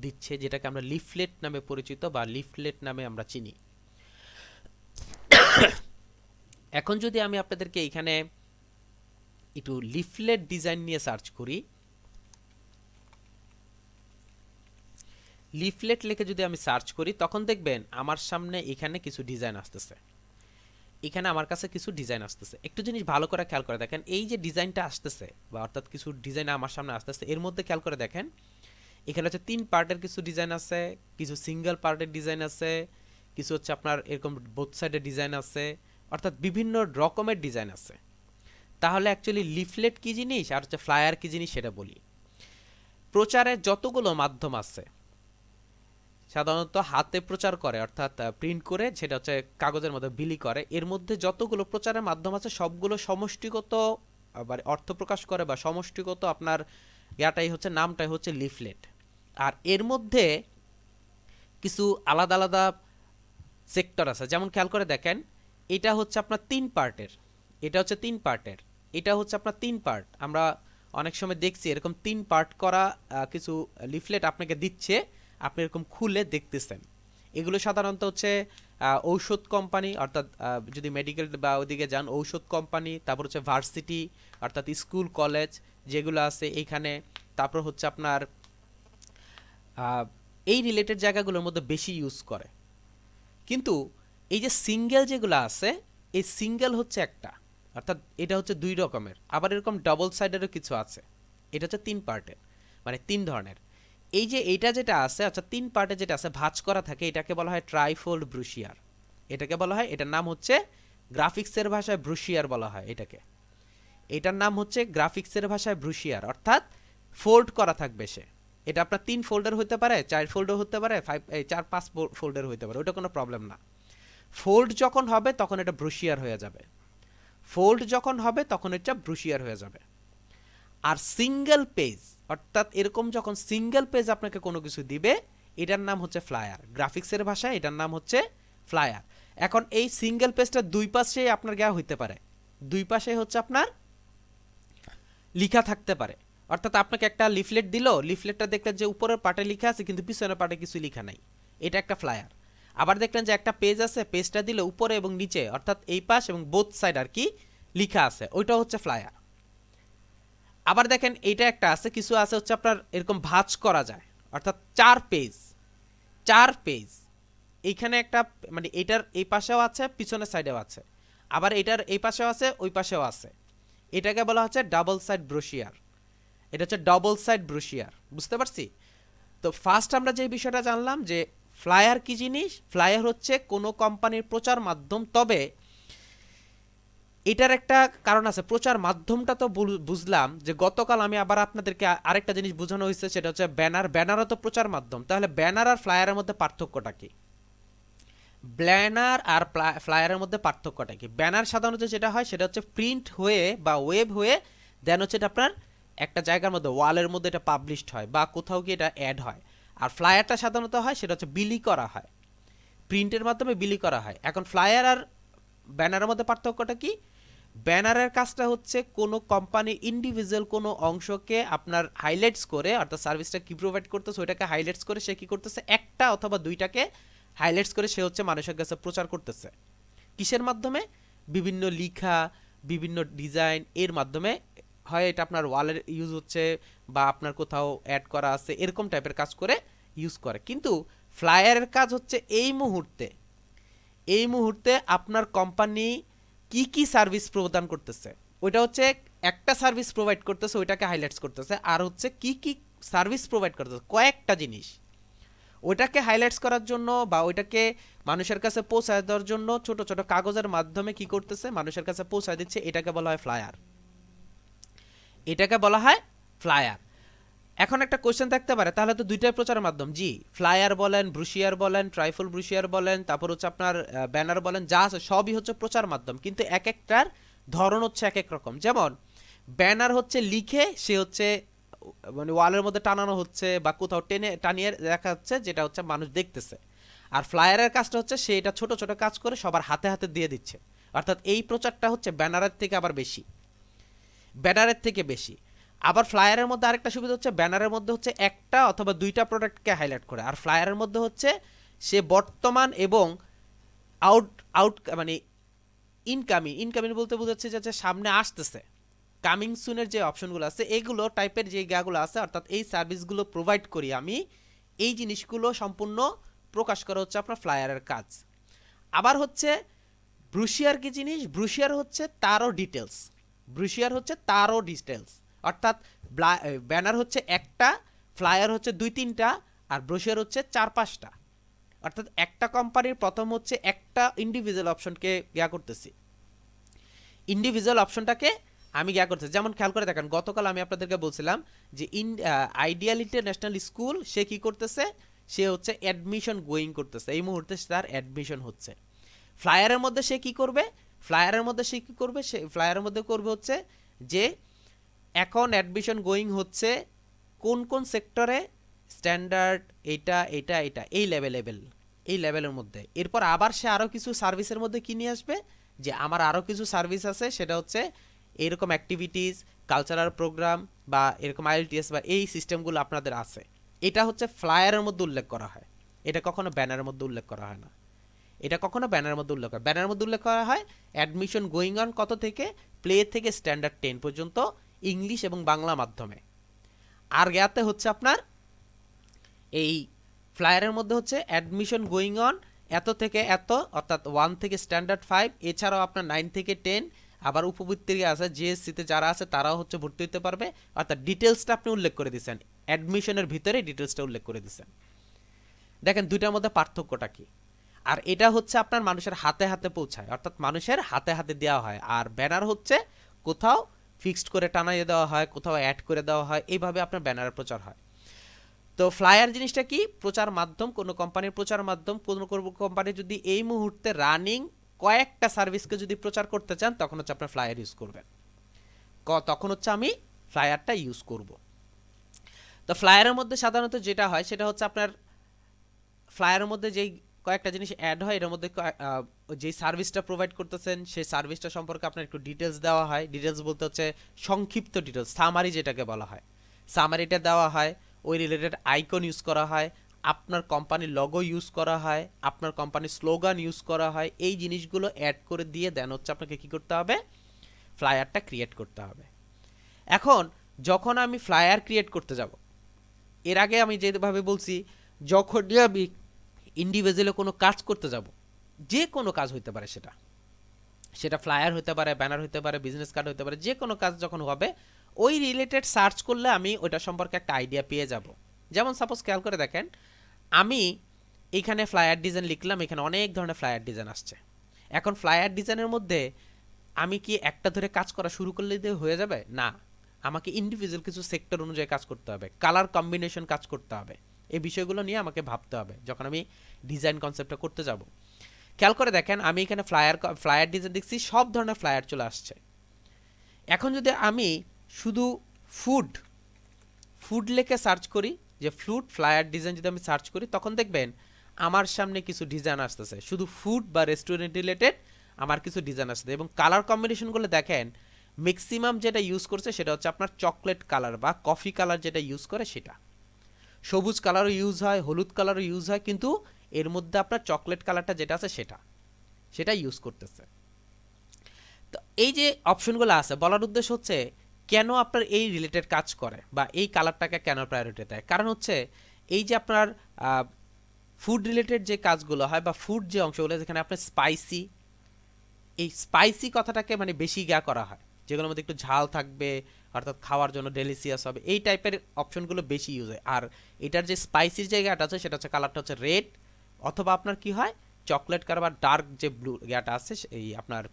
দিচ্ছে, যেটাকে আমরা লিফলেট নামে পরিচিত বা লিফলেট নামে আমরা চিনি। এখন যদি আমি আপনাদেরকে এখানে একটু লিফলেট ডিজাইন নিয়ে সার্চ করি, লিফলেট লিখে যদি আমি সার্চ করি, তখন দেখবেন আমার সামনে এখানে কিছু ডিজাইন আসতেছে। এখানে আমার কাছে কিছু ডিজাইন আসতেছে। একটু জিনিস ভালো করে খেয়াল করে দেখেন, এই যে ডিজাইনটা আসতেছে বা অর্থাৎ কিছু ডিজাইন আমার সামনে আসতেছে, এর মধ্যে খেয়াল করে দেখেন এখানে হচ্ছে 3 পার্টের কিছু ডিজাইন আছে, কিছু সিঙ্গেল পার্টের ডিজাইন আছে, কিছু হচ্ছে আপনার এরকম বোথ সাইডের ডিজাইন আছে, অর্থাৎ বিভিন্ন রকমের ডিজাইন আছে। তাহলে অ্যাকচুয়ালি লিফলেট কি জিনিস আর হচ্ছে ফ্লায়ার কি জিনিস সেটা বলি। প্রচারের যতগুলো মাধ্যম আছে, সাধারণত হাতে প্রচার করে অর্থাৎ প্রিন্ট করে সেটা হচ্ছে কাগজের মধ্যে বিলি করে, এর মধ্যে যতগুলো প্রচারের মাধ্যম আছে সবগুলো সমষ্টিগত আবার অর্থ প্রকাশ করে বা সমষ্টিগত আপনার ইয়াটাই হচ্ছে, নামটাই হচ্ছে লিফলেট। আর এর মধ্যে কিছু আলাদা আলাদা সেক্টর আছে, যেমন খেয়াল করে দেখেন এটা হচ্ছে আপনার 3 পার্টের, এটা হচ্ছে 3 পার্টের, এটা হচ্ছে আপনার 3 পার্ট। আমরা অনেক সময় দেখছি এরকম 3 পার্ট করা কিছু লিফলেট আপনাকে দিচ্ছে, আপনি এরকম খুলে দেখতেছেন। এগুলো সাধারণত হচ্ছে ঔষধ কোম্পানি, অর্থাৎ যদি মেডিকেল বা ওদিকে যান ঔষধ কোম্পানি, তারপর হচ্ছে ভার্সিটি অর্থাৎ স্কুল কলেজ যেগুলো আছে এইখানে, তারপর হচ্ছে আপনার এই রিলেটেড জায়গাগুলোর মধ্যে বেশি ইউজ করে। কিন্তু এই যে সিঙ্গেল যেগুলো আছে, এই সিঙ্গেল হচ্ছে একটা, অর্থাৎ এটা হচ্ছে 2 রকমের। আবার এরকম ডাবল সাইডেরও কিছু আছে, এটা হচ্ছে 3 পার্টের, মানে 3 ধরনের। এই যে এইটা যেটা আছে, আচ্ছা 3 পার্টে যেটা আছে ভাঁজ করা থাকে, এটাকে বলা হয় ট্রাইফোল্ড ব্রুশিয়ার। এটাকে বলা হয়, এটার নাম হচ্ছে গ্রাফিক্সের ভাষায় ব্রুশিয়ার বলা হয় এটাকে। এটার নাম হচ্ছে গ্রাফিক্সের ভাষায় ব্রুশিয়ার, অর্থাৎ ফোল্ড করা থাকবে সে। এটা আপনার 3 ফোল্ডার হতে পারে, 4 ফোল্ডার হতে পারে, 4-5 ফোল্ডার হতে পারে, ওটা কোনো প্রবলেম না। ফোল্ড যখন হবে তখন এটা ব্রুশিয়ার হয়ে যাবে, ফোল্ড যখন হবে তখন এটা ব্রুশিয়ার হয়ে যাবে। আর সিঙ্গেল পেজ, অর্থাৎ এরকম যখন সিঙ্গেল পেজ আপনাকে কোনো কিছু দিবে, এটার নাম হচ্ছে ফ্লায়ার। গ্রাফিক্সের ভাষায় এটার নাম হচ্ছে ফ্লায়ার। এখন এই সিঙ্গেল পেজটা 2 পাশে আপনার গা হইতে পারে, 2 পাশে হচ্ছে আপনার লিখা থাকতে পারে, অর্থাৎ আপনাকে একটা লিফলেট দিল, লিফলেটটা দেখলেন যে উপরের পার্টে লেখা আছে কিন্তু পিছনের পার্টে কিছু লেখা নাই, এটা একটা ফ্লায়ার। আবার দেখলেন যে একটা পেজ আছে, পেজটা দিলে উপরে এবং নিচে অর্থাৎ এই পাশ এবং বোথ সাইড আর কি লেখা আছে, ওইটা হচ্ছে ফ্লায়ার। আবার দেখেন এইটা একটা আছে, কিছু আছে হচ্ছে আপনার এরকম ভাঁজ করা যায়, অর্থাৎ 4 পেজ, 4 পেজ এইখানে একটা, মানে এটার এই পাশেও আছে পিছনের সাইডেও আছে, আবার এটার এই পাশেও আছে ওই পাশেও আছে, এটাকে বলা হচ্ছে ডাবল সাইড ব্রোশিয়ার। এটা হচ্ছে ডাবল সাইড ব্রোশিয়ার, বুঝতে পারছি? তো ফার্স্ট আমরা যে বিষয়টা জানলাম যে ফ্লায়ার কি জিনিস। ফ্লায়ার হচ্ছে কোনো কোম্পানির প্রচার মাধ্যম, তবে এটার একটা কারণ আছে। প্রচার মাধ্যমটা তো বুঝলাম, যে গতকাল আমি আবার আপনাদেরকে আরেকটা জিনিস বোঝানো হয়েছে, সেটা হচ্ছে ব্যানার। ব্যানারও তো প্রচার মাধ্যম, তাহলে ব্যানার আর ফ্লায়ারের মধ্যে পার্থক্যটা কি? ব্যানার আর ফ্লায়ারের মধ্যে পার্থক্যটা কি? ব্যানার সাধারণত যেটা হয় সেটা হচ্ছে প্রিন্ট হয়ে বা ওয়েব হয়ে দেন হচ্ছে এটা আপনার একটা জায়গার মধ্যে ওয়ালের মধ্যে এটা পাবলিশড হয় বা কোথাও গিয়ে এটা অ্যাড হয়। আর ফ্লায়ারটা সাধারণত হয় সেটা হচ্ছে বিলি করা হয়, প্রিন্টের মাধ্যমে বিলি করা হয়। এখন ফ্লায়ার আর ব্যানারের মধ্যে পার্থক্যটা কি? ব্যানারের কাজটা হচ্ছে কোনো কোম্পানি ইন্ডিভিজুয়াল কোনো অংশকে আপনার হাইলাইটস করে, অর্থাৎ সার্ভিসটা কি প্রোভাইড করতেছে ওইটাকে হাইলাইটস করে সে কি করতেছে, একটা অথবা দুইটাকে হাইলাইটস করে সে হচ্ছে মানুষের কাছে প্রচার করতেছে। কিসের মাধ্যমে? বিভিন্ন লিখা, বিভিন্ন ডিজাইন এর মাধ্যমে হয়, এটা আপনার ওয়ালের ইউজ হচ্ছে বা আপনার কোথাও অ্যাড করা আছে, এরকম টাইপের কাজ করে ইউজ করে। কিন্তু ফ্লায়ারের কাজ হচ্ছে এই মুহূর্তে আপনার কোম্পানি কি কি সার্ভিস প্রদান করতেছে, ওইটা হচ্ছে একটা সার্ভিস প্রোভাইড করতেছে ওইটাকে হাইলাইটস করতেছে, আর হচ্ছে কি কি সার্ভিস প্রোভাইড করতেছে কয়েকটা জিনিস, ওইটাকে হাইলাইটস করার জন্য বা ওইটাকে মানুষের কাছে পৌঁছায় দেওয়ার জন্য ছোট ছোট কাগজের মাধ্যমে কি করতেছে, মানুষের কাছে পৌঁছায় দিচ্ছে, এটাকে বলা হয় ফ্লায়ার। এটাকে বলা হয় ফ্লায়ার। এখন একটা কোশ্চেন থাকতে পারে, তাহলে তো দুইটাই প্রচারের মাধ্যম। জি, ফ্লায়ার বলেন, ব্রুশিয়ার বলেন, ট্রাইফল ব্রুশিয়ার বলেন, তারপর হচ্ছে আপনার ব্যানার বলেন, যা আছে সবই হচ্ছে প্রচার মাধ্যম, কিন্তু এক একটার ধরন হচ্ছে এক এক রকম। যেমন ব্যানার হচ্ছে লিখে সে হচ্ছে মানে ওয়ালের মধ্যে টানানো হচ্ছে বা কোথাও টানিয়ে দেখা হচ্ছে, যেটা হচ্ছে মানুষ দেখতেছে। আর ফ্লায়ারের কাজটা হচ্ছে সে এটা ছোট ছোট কাজ করে সবার হাতে হাতে দিয়ে দিচ্ছে, অর্থাৎ এই প্রচারটা হচ্ছে ব্যানারের থেকে আবার বেশি, ব্যানারের থেকে বেশি। আবার ফ্লায়ারের মধ্যে আরেকটা সুবিধা হচ্ছে, ব্যানারের মধ্যে হচ্ছে একটা অথবা দুইটা প্রোডাক্টকে হাইলাইট করে, আর ফ্লায়ারের মধ্যে হচ্ছে সে বর্তমান এবং আউট আউট মানে ইনকামিং বলতে বোঝাচ্ছে যে সামনে আসতেছে, কামিং সুনের যে অপশনগুলো আছে এগুলো টাইপের যে গাগুলো আছে, অর্থাৎ এই সার্ভিসগুলো প্রোভাইড করি আমি, এই জিনিসগুলো সম্পূর্ণ প্রকাশ করা হচ্ছে আপনার ফ্লায়ারের কাজ। আবার হচ্ছে ব্রুশিয়ার কি জিনিস? ব্রুশিয়ার হচ্ছে তারও ডিটেলস, ব্রুশিয়ার হচ্ছে তারও ডিটেলস, অর্থাৎ ব্যানার হচ্ছে একটা, ফ্লায়ার হচ্ছে 2-3টা, আর ব্রুশিয়ার হচ্ছে 4-5টা। অর্থাৎ একটা কোম্পানির প্রথম হচ্ছে একটা ইন্ডিভিজুয়াল অপশনকে করতেছি, ইন্ডিভিজুয়াল অপশনটাকে আমি গিয়া করতে, যেমন খেয়াল করে দেখেন গতকাল আমি আপনাদেরকে বলছিলাম যে আইডিয়াল ইন্টারন্যাশনাল স্কুল সে কি করতেছে, সে হচ্ছে অ্যাডমিশন গোয়িং করতেছে, এই মুহূর্তে তার অ্যাডমিশন হচ্ছে। ফ্লায়ারের মধ্যে সে কি করবে, সে ফ্লায়ারের মধ্যে করবে হচ্ছে যে এখন অ্যাডমিশন গোয়িং হচ্ছে কোন কোন সেক্টরে, স্ট্যান্ডার্ড এইটা এইটা এইটা এই লেভেলের মধ্যে। এরপর আবার সে আরও কিছু সার্ভিসের মধ্যে কি নিয়ে আসবে, যে আমার আরও কিছু সার্ভিস আছে, সেটা হচ্ছে এরকম অ্যাক্টিভিটিস, কালচারাল প্রোগ্রাম বা এরকম আইএলটিএস বা এই সিস্টেমগুলো আপনাদের আছে। এটা হচ্ছে ফ্লায়ারের মধ্যে উল্লেখ করা হয়, এটা কখনো ব্যানারের মধ্যে উল্লেখ করা হয় না। এটা কখনো ব্যানারের মধ্যে উল্লেখ হয়, ব্যানারের মধ্যে উল্লেখ করা হয় অ্যাডমিশন গোয়িং অন কত থেকে, প্লে থেকে স্ট্যান্ডার্ড 10 পর্যন্ত, ইংলিশ এবং বাংলা মাধ্যমে। আর গেতে হচ্ছে আপনার এই ফ্লায়ারের মধ্যে হচ্ছে অ্যাডমিশন গোয়িং অন এত থেকে এত, অর্থাৎ 1 থেকে স্ট্যান্ডার্ড 5, এছাড়াও আপনার 9 থেকে 10, আবার উপবৃত্তির আছে জিএসসিতে যারা আছে তারাও হচ্ছে ভর্তি হতে পারবে, অর্থাৎ ডিটেলসটা আপনি উল্লেখ করে দিচ্ছেন, অ্যাডমিশনের ভিতরে ডিটেলসটা উল্লেখ করে দিচ্ছেন। দেখেন দুইটার মধ্যে পার্থক্যটা কি। আর এটা হচ্ছে আপনার মানুষের হাতে হাতে পৌঁছায়, অর্থাৎ মানুষের হাতে হাতে দেওয়া হয়। আর ব্যানার হচ্ছে কোথাও ফিক্সড করে টানাইয়ে দেওয়া হয়, কোথাও অ্যাড করে দেওয়া হয়, এইভাবে আপনার ব্যানারের প্রচার হয়। তো ফ্লায়ার জিনিসটা কি, প্রচার মাধ্যম, কোনো কোম্পানির প্রচার মাধ্যম। কোনো কোম্পানি যদি এই মুহূর্তে রানিং কয়েকটা সার্ভিসকে যদি প্রচার করতে চান, তখন হচ্ছে আপনার ফ্লায়ার ইউজ করবেন, তখন হচ্ছে আমি ফ্লায়ারটা ইউজ করব। তো ফ্লায়ারের মধ্যে সাধারণত যেটা হয় সেটা হচ্ছে আপনার ফ্লায়ারের মধ্যে যেই কয়েকটা জিনিস অ্যাড হয়, এর মধ্যে যেই সার্ভিসটা প্রোভাইড করতেছেন সেই সার্ভিসটা সম্পর্কে আপনার একটু ডিটেলস দেওয়া হয়। ডিটেলস বলতে হচ্ছে সংক্ষিপ্ত ডিটেলস, সামারি যেটাকে বলা হয়, সামারিটা দেওয়া হয়। ওই রিলেটেড আইকন ইউজ করা হয়, আপনার কোম্পানির লগো ইউজ করা হয়, আপনার কোম্পানির স্লোগান ইউজ করা হয়। এই জিনিসগুলো অ্যাড করে দিয়ে দেন হচ্ছে আপনাকে কি করতে হবে, ফ্লায়ারটা ক্রিয়েট করতে হবে। এখন যখন আমি ফ্লায়ার ক্রিয়েট করতে যাব, এর আগে আমি যেভাবে বলছি, যখনই আমি ইন্ডিভিজুয়ালি কোনো কাজ করতে যাব, যে কোনো কাজ হইতে পারে, সেটা ফ্লায়ার হতে পারে, ব্যানার হতে পারে, বিজনেস কার্ড হতে পারে, যে কোনো কাজ যখন হবে ওই রিলেটেড সার্চ করলে আমি ওইটা সম্পর্কে একটা আইডিয়া পেয়ে যাব। যেমন সাপোজ খেয়াল করে দেখেন, আমি এখানে ফ্লায়ার ডিজাইন লিখলাম, এখানে অনেক ধরনের ফ্লায়ার ডিজাইন আসছে। এখন ফ্লায়ার ডিজাইনের মধ্যে আমি কি একটা ধরে কাজ করা শুরু করলে দিয়ে হয়ে যাবে না, আমাকে ইন্ডিভিজুয়াল কিছু সেক্টর অনুযায়ী কাজ করতে হবে, কালার কম্বিনেশন কাজ করতে হবে, এই বিষয়গুলো নিয়ে আমাকে ভাবতে হবে যখন আমি ডিজাইন কনসেপ্টটা করতে যাব। খেয়াল করে দেখেন, আমি এখানে ফ্লায়ার ডিজাইন দেখছি, সব ধরনের ফ্লায়ার চলে আসছে। এখন যদি আমি শুধু ফুড লেখে সার্চ করি, যে ফ্লায়ার ডিজাইন যদি আমি সার্চ করি, তখন দেখবেন আমার সামনে কিছু ডিজাইন আসতেছে, শুধু ফুড বা রেস্টুরেন্ট রিলেটেড আমার কিছু ডিজাইন আসছে। এবং কালার কম্বিনেশনগুলো দেখেন, ম্যাক্সিমাম যেটা ইউজ করছে সেটা হচ্ছে আপনার চকলেট কালার বা কফি কালার, যেটা ইউজ করে সেটা। সবুজ কালারও ইউজ হয়, হলুদ কালারও ইউজ হয়, কিন্তু এর মধ্যে আপনার চকলেট কালারটা যেটা আছে সেটা ইউজ করতেছে। তো এই যে অপশনগুলো আছে, বলার উদ্দেশ্য হচ্ছে কেন আপনার এই রিলেটেড কাজ করে বা এই কালারটাকে কেন প্রায়োরিটি দেয়। কারণ হচ্ছে এই যে আপনার ফুড রিলেটেড যে কাজগুলো হয় বা ফুড যে অংশগুলো, যেখানে আপনার স্পাইসি, এই স্পাইসি কথাটাকে মানে বেশি করা হয়, যেগুলোর মধ্যে একটু ঝাল থাকবে, অর্থাৎ খাওয়ার জন্য ডেলিসিয়াস হবে, এই টাইপের অপশনগুলো বেশি ইউজ হয়। আর এটার যে স্পাইসির জায়গাটা আছে সেটা হচ্ছে কালারটা হচ্ছে রেড, অথবা আপনার কি হয় চকলেট কালার বা ডার্ক যে ব্লু আছে, এই আপনার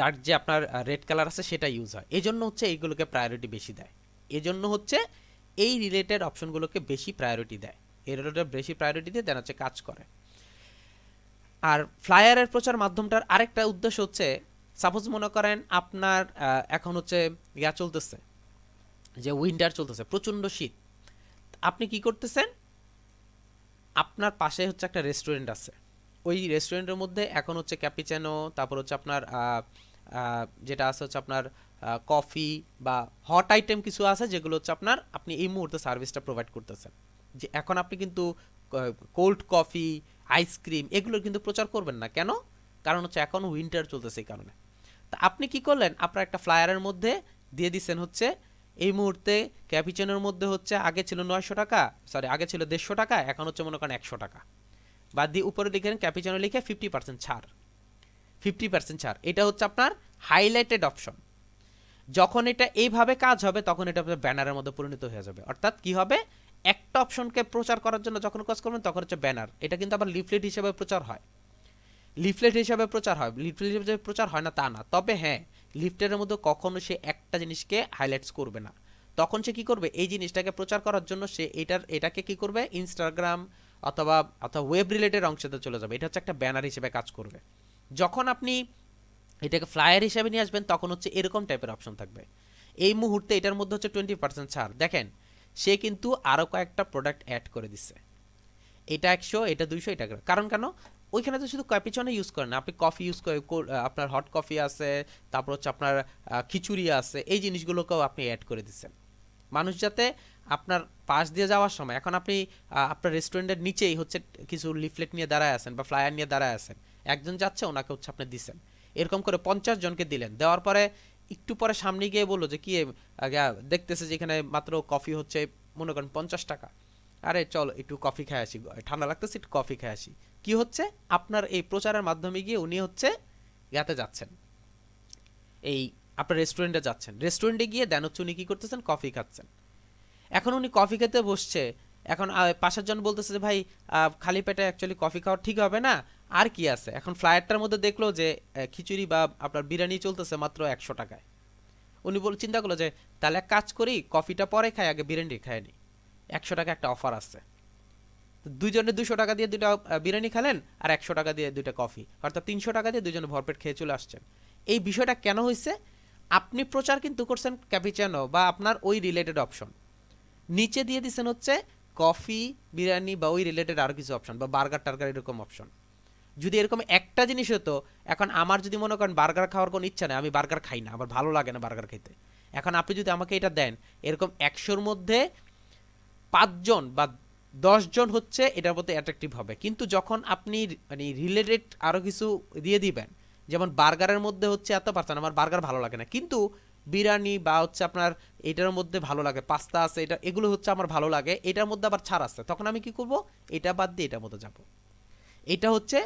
ডার্ক যে আপনার রেড কালার আছে সেটা ইউজ হয়। এই জন্য হচ্ছে এইগুলোকে প্রায়োরিটি বেশি দেয়, এজন্য হচ্ছে এই রিলেটেড অপশনগুলোকে বেশি প্রায়োরিটি দেয়, এই রিলেটেড বেশি প্রায়োরিটি দিয়ে দেন হচ্ছে কাজ করে। আর ফ্লায়ারের প্রচার মাধ্যমটার আরেকটা উদ্দেশ্য হচ্ছে, সাপোজ মনে করেন আপনার এখন হচ্ছে চলতেছে, যে উইন্টার চলতেছে, প্রচণ্ড শীত, আপনি কি করতেছেন, আপনার পাশে হচ্ছে একটা রেস্টুরেন্ট আছে, ওই রেস্টুরেন্টের মধ্যে এখন হচ্ছে ক্যাপিচানো, তারপর হচ্ছে আপনার যেটা আছে হচ্ছে আপনার কফি বা হট আইটেম কিছু আছে, যেগুলো হচ্ছে আপনি এই মুহূর্তে সার্ভিসটা প্রোভাইড করতেছেন। যে এখন আপনি কিন্তু কোল্ড কফি, আইসক্রিম এগুলোর কিন্তু প্রচার করবেন না, কেন? কারণ হচ্ছে এখন উইন্টার চলতেছে এই কারণে। তা আপনি কি করলেন, আপনার একটা ফ্লায়ারের মধ্যে দিয়ে দিচ্ছেন হচ্ছে এই মুহূর্তে ক্যাপিচানোর মধ্যে হচ্ছে আগে ছিল 900 টাকা, সরি আগে ছিল 150 টাকা, এখন হচ্ছে মনে করেন 100 টাকা, বা দিয়ে উপরে লিখেন ক্যাপিচানো লিখে 50% ছাড়, 50% ছাড়। এটা হচ্ছে আপনার হাইলাইটেড অপশন। যখন এটা এইভাবে কাজ হবে তখন এটা আপনার ব্যানারের মধ্যে পরিণত হয়ে যাবে। অর্থাৎ কি হবে, একটা অপশনকে প্রচার করার জন্য যখন কাজ করবেন তখন হচ্ছে ব্যানার, এটা কিন্তু আবার লিফলেট হিসেবে প্রচার হয়, লিফলেট হিসেবে প্রচার হয় না তা না, তবে হ্যাঁ লিফলেটের মধ্যে কখনো সে একটা জিনিসকে হাইলাইটস করবে না। তখন সে কি করবে, এই জিনিসটাকে প্রচার করার জন্য সে এটাকে কি করবে, ইনস্টাগ্রাম অথবা ওয়েব রিলেটেড অংশতে চলে যাবে। এটা হচ্ছে একটা ব্যানার হিসেবে কাজ করবে। যখন আপনি এটাকে ফ্লায়ার হিসেবে নিয়ে আসবেন তখন হচ্ছে এরকম টাইপের অপশন থাকবে। এই মুহূর্তে এটার মধ্যে হচ্ছে 20% ছাড়। দেখেন সে কিন্তু আরও কয়েকটা প্রোডাক্ট অ্যাড করে দিচ্ছে, এটা 100, এটা 200, এটা কারণ কেন, ওইখানে তো শুধু ক্যাপিচনো ইউজ করেন না, আপনি কফি ইউজ করে, আপনার হট কফি আছে, তারপর হচ্ছে আপনার খিচুড়ি আছে, এই জিনিসগুলোকেও আপনি অ্যাড করে দিচ্ছেন। মানুষ যাতে আপনার পাশ দিয়ে যাওয়ার সময়, এখন আপনি আপনার রেস্টুরেন্টের নিচেই হচ্ছে কিছু লিফলেট নিয়ে দাঁড়ায় আছেন বা ফ্লায়ার নিয়ে দাঁড়ায় আছেন, একজন যাচ্ছে ওনাকে হচ্ছে আপনি দিচ্ছেন, এরকম করে 50 জনকে দিলেন। দেওয়ার পরে একটু পরে সামনে গিয়ে বললো যে কি দেখতেছে যে এখানে মাত্র কফি হচ্ছে মনে করেন 50 টাকা, আরে চল একটু কফি খেয়ে আসি, ঠান্ডা লাগতেছে একটু কফি খেয়ে আসি। কি হচ্ছে, আপনার এই প্রচারের মাধ্যমে গিয়ে উনি হচ্ছে ইয়াতে যাচ্ছেন, এই আপনার রেস্টুরেন্টে যাচ্ছেন, রেস্টুরেন্টে গিয়ে দেন হচ্ছে উনি কি করতেছেন, কফি খাচ্ছেন। এখন উনি কফি খেতে বসছে, এখন পাশের জন বলতেছে যে ভাই খালি পেটে অ্যাকচুয়ালি কফি খাওয়া ঠিক হবে না, আর কি আছে, এখন ফ্লায়ারটার মধ্যে দেখলো যে খিচুড়ি বা আপনার বিরিয়ানি চলতেছে মাত্র 100 টাকায়। উনি চিন্তা করলো যে তাহলে এক কাজ করি, কফিটা পরে খাই, আগে বিরিয়ানি খাই নি, 100 টাকা একটা অফার আছে। দুইজনে 200 টাকা দিয়ে দুটা বিরিয়ানি খেলেন আর 100 টাকা দিয়ে দুইটা কফি, অর্থাৎ 300 টাকা দিয়ে দুজনে ভরপেট খেয়ে চলে আসছেন। এই বিষয়টা কেন হয়েছে, আপনি প্রচার কিন্তু করছেন ক্যাপিচানো বা আপনার ওই রিলেটেড অপশন, নিচে দিয়ে দিচ্ছেন হচ্ছে কফি, বিরিয়ানি বা ওই রিলেটেড আরও কিছু অপশন বা বার্গার টার্গার এরকম অপশন। যদি এরকম একটা জিনিস হতো, এখন আমার যদি মনে করেন বার্গার খাওয়ার কোনো ইচ্ছা নেই, আমি বার্গার খাই না, আমার ভালো লাগে না বার্গার খেতে, এখন আপনি যদি আমাকে এটা দেন, এরকম 100-র মধ্যে 5 জন বা 10 জন হচ্ছে এটার মধ্যে অ্যাট্রাকটিভ হবে। কিন্তু যখন আপনি মানে রিলেটেড আরও কিছু দিয়ে দিবেন, যেমন বার্গারের মধ্যে হচ্ছে এত পার্সেন্ট আমার বার্গার ভালো লাগে না, কিন্তু বিরিয়ানি বা হচ্ছে আপনার এটার মধ্যে ভালো লাগে, পাস্তা আছে, এটা এগুলো হচ্ছে আমার ভালো লাগে, এটার মধ্যে আবার ছাড় আছে, তখন আমি কি করব, এটা বাদ দিয়ে এটার মধ্যে যাব। এটা হচ্ছে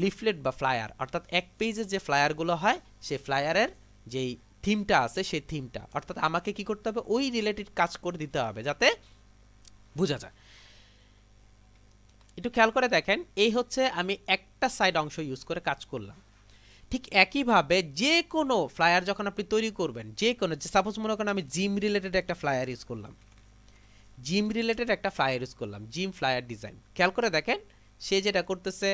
লিফলেট বা ফ্লায়ার, অর্থাৎ এক পেজে যে ফ্লায়ারগুলো হয় সেই ফ্লায়ারের যেই থিমটা আছে সেই থিমটা, অর্থাৎ আমাকে কি করতে হবে, ওই রিলেটেড কাজ করে দিতে হবে যাতে বোঝা যায়। একটু খেয়াল করে দেখেন, এই হচ্ছে আমি একটা সাইড অংশ ইউজ করে কাজ করলাম। ঠিক একইভাবে যে কোনো ফ্লায়ার যখন আপনি তৈরি করবেন, যে কোনো, সাপোজ মনে করেন আমি জিম রিলেটেড একটা ফ্লায়ার ইউজ করলাম, জিম ফ্লায়ার ডিজাইন, খেয়াল করে দেখেন সে যেটা করতেছে,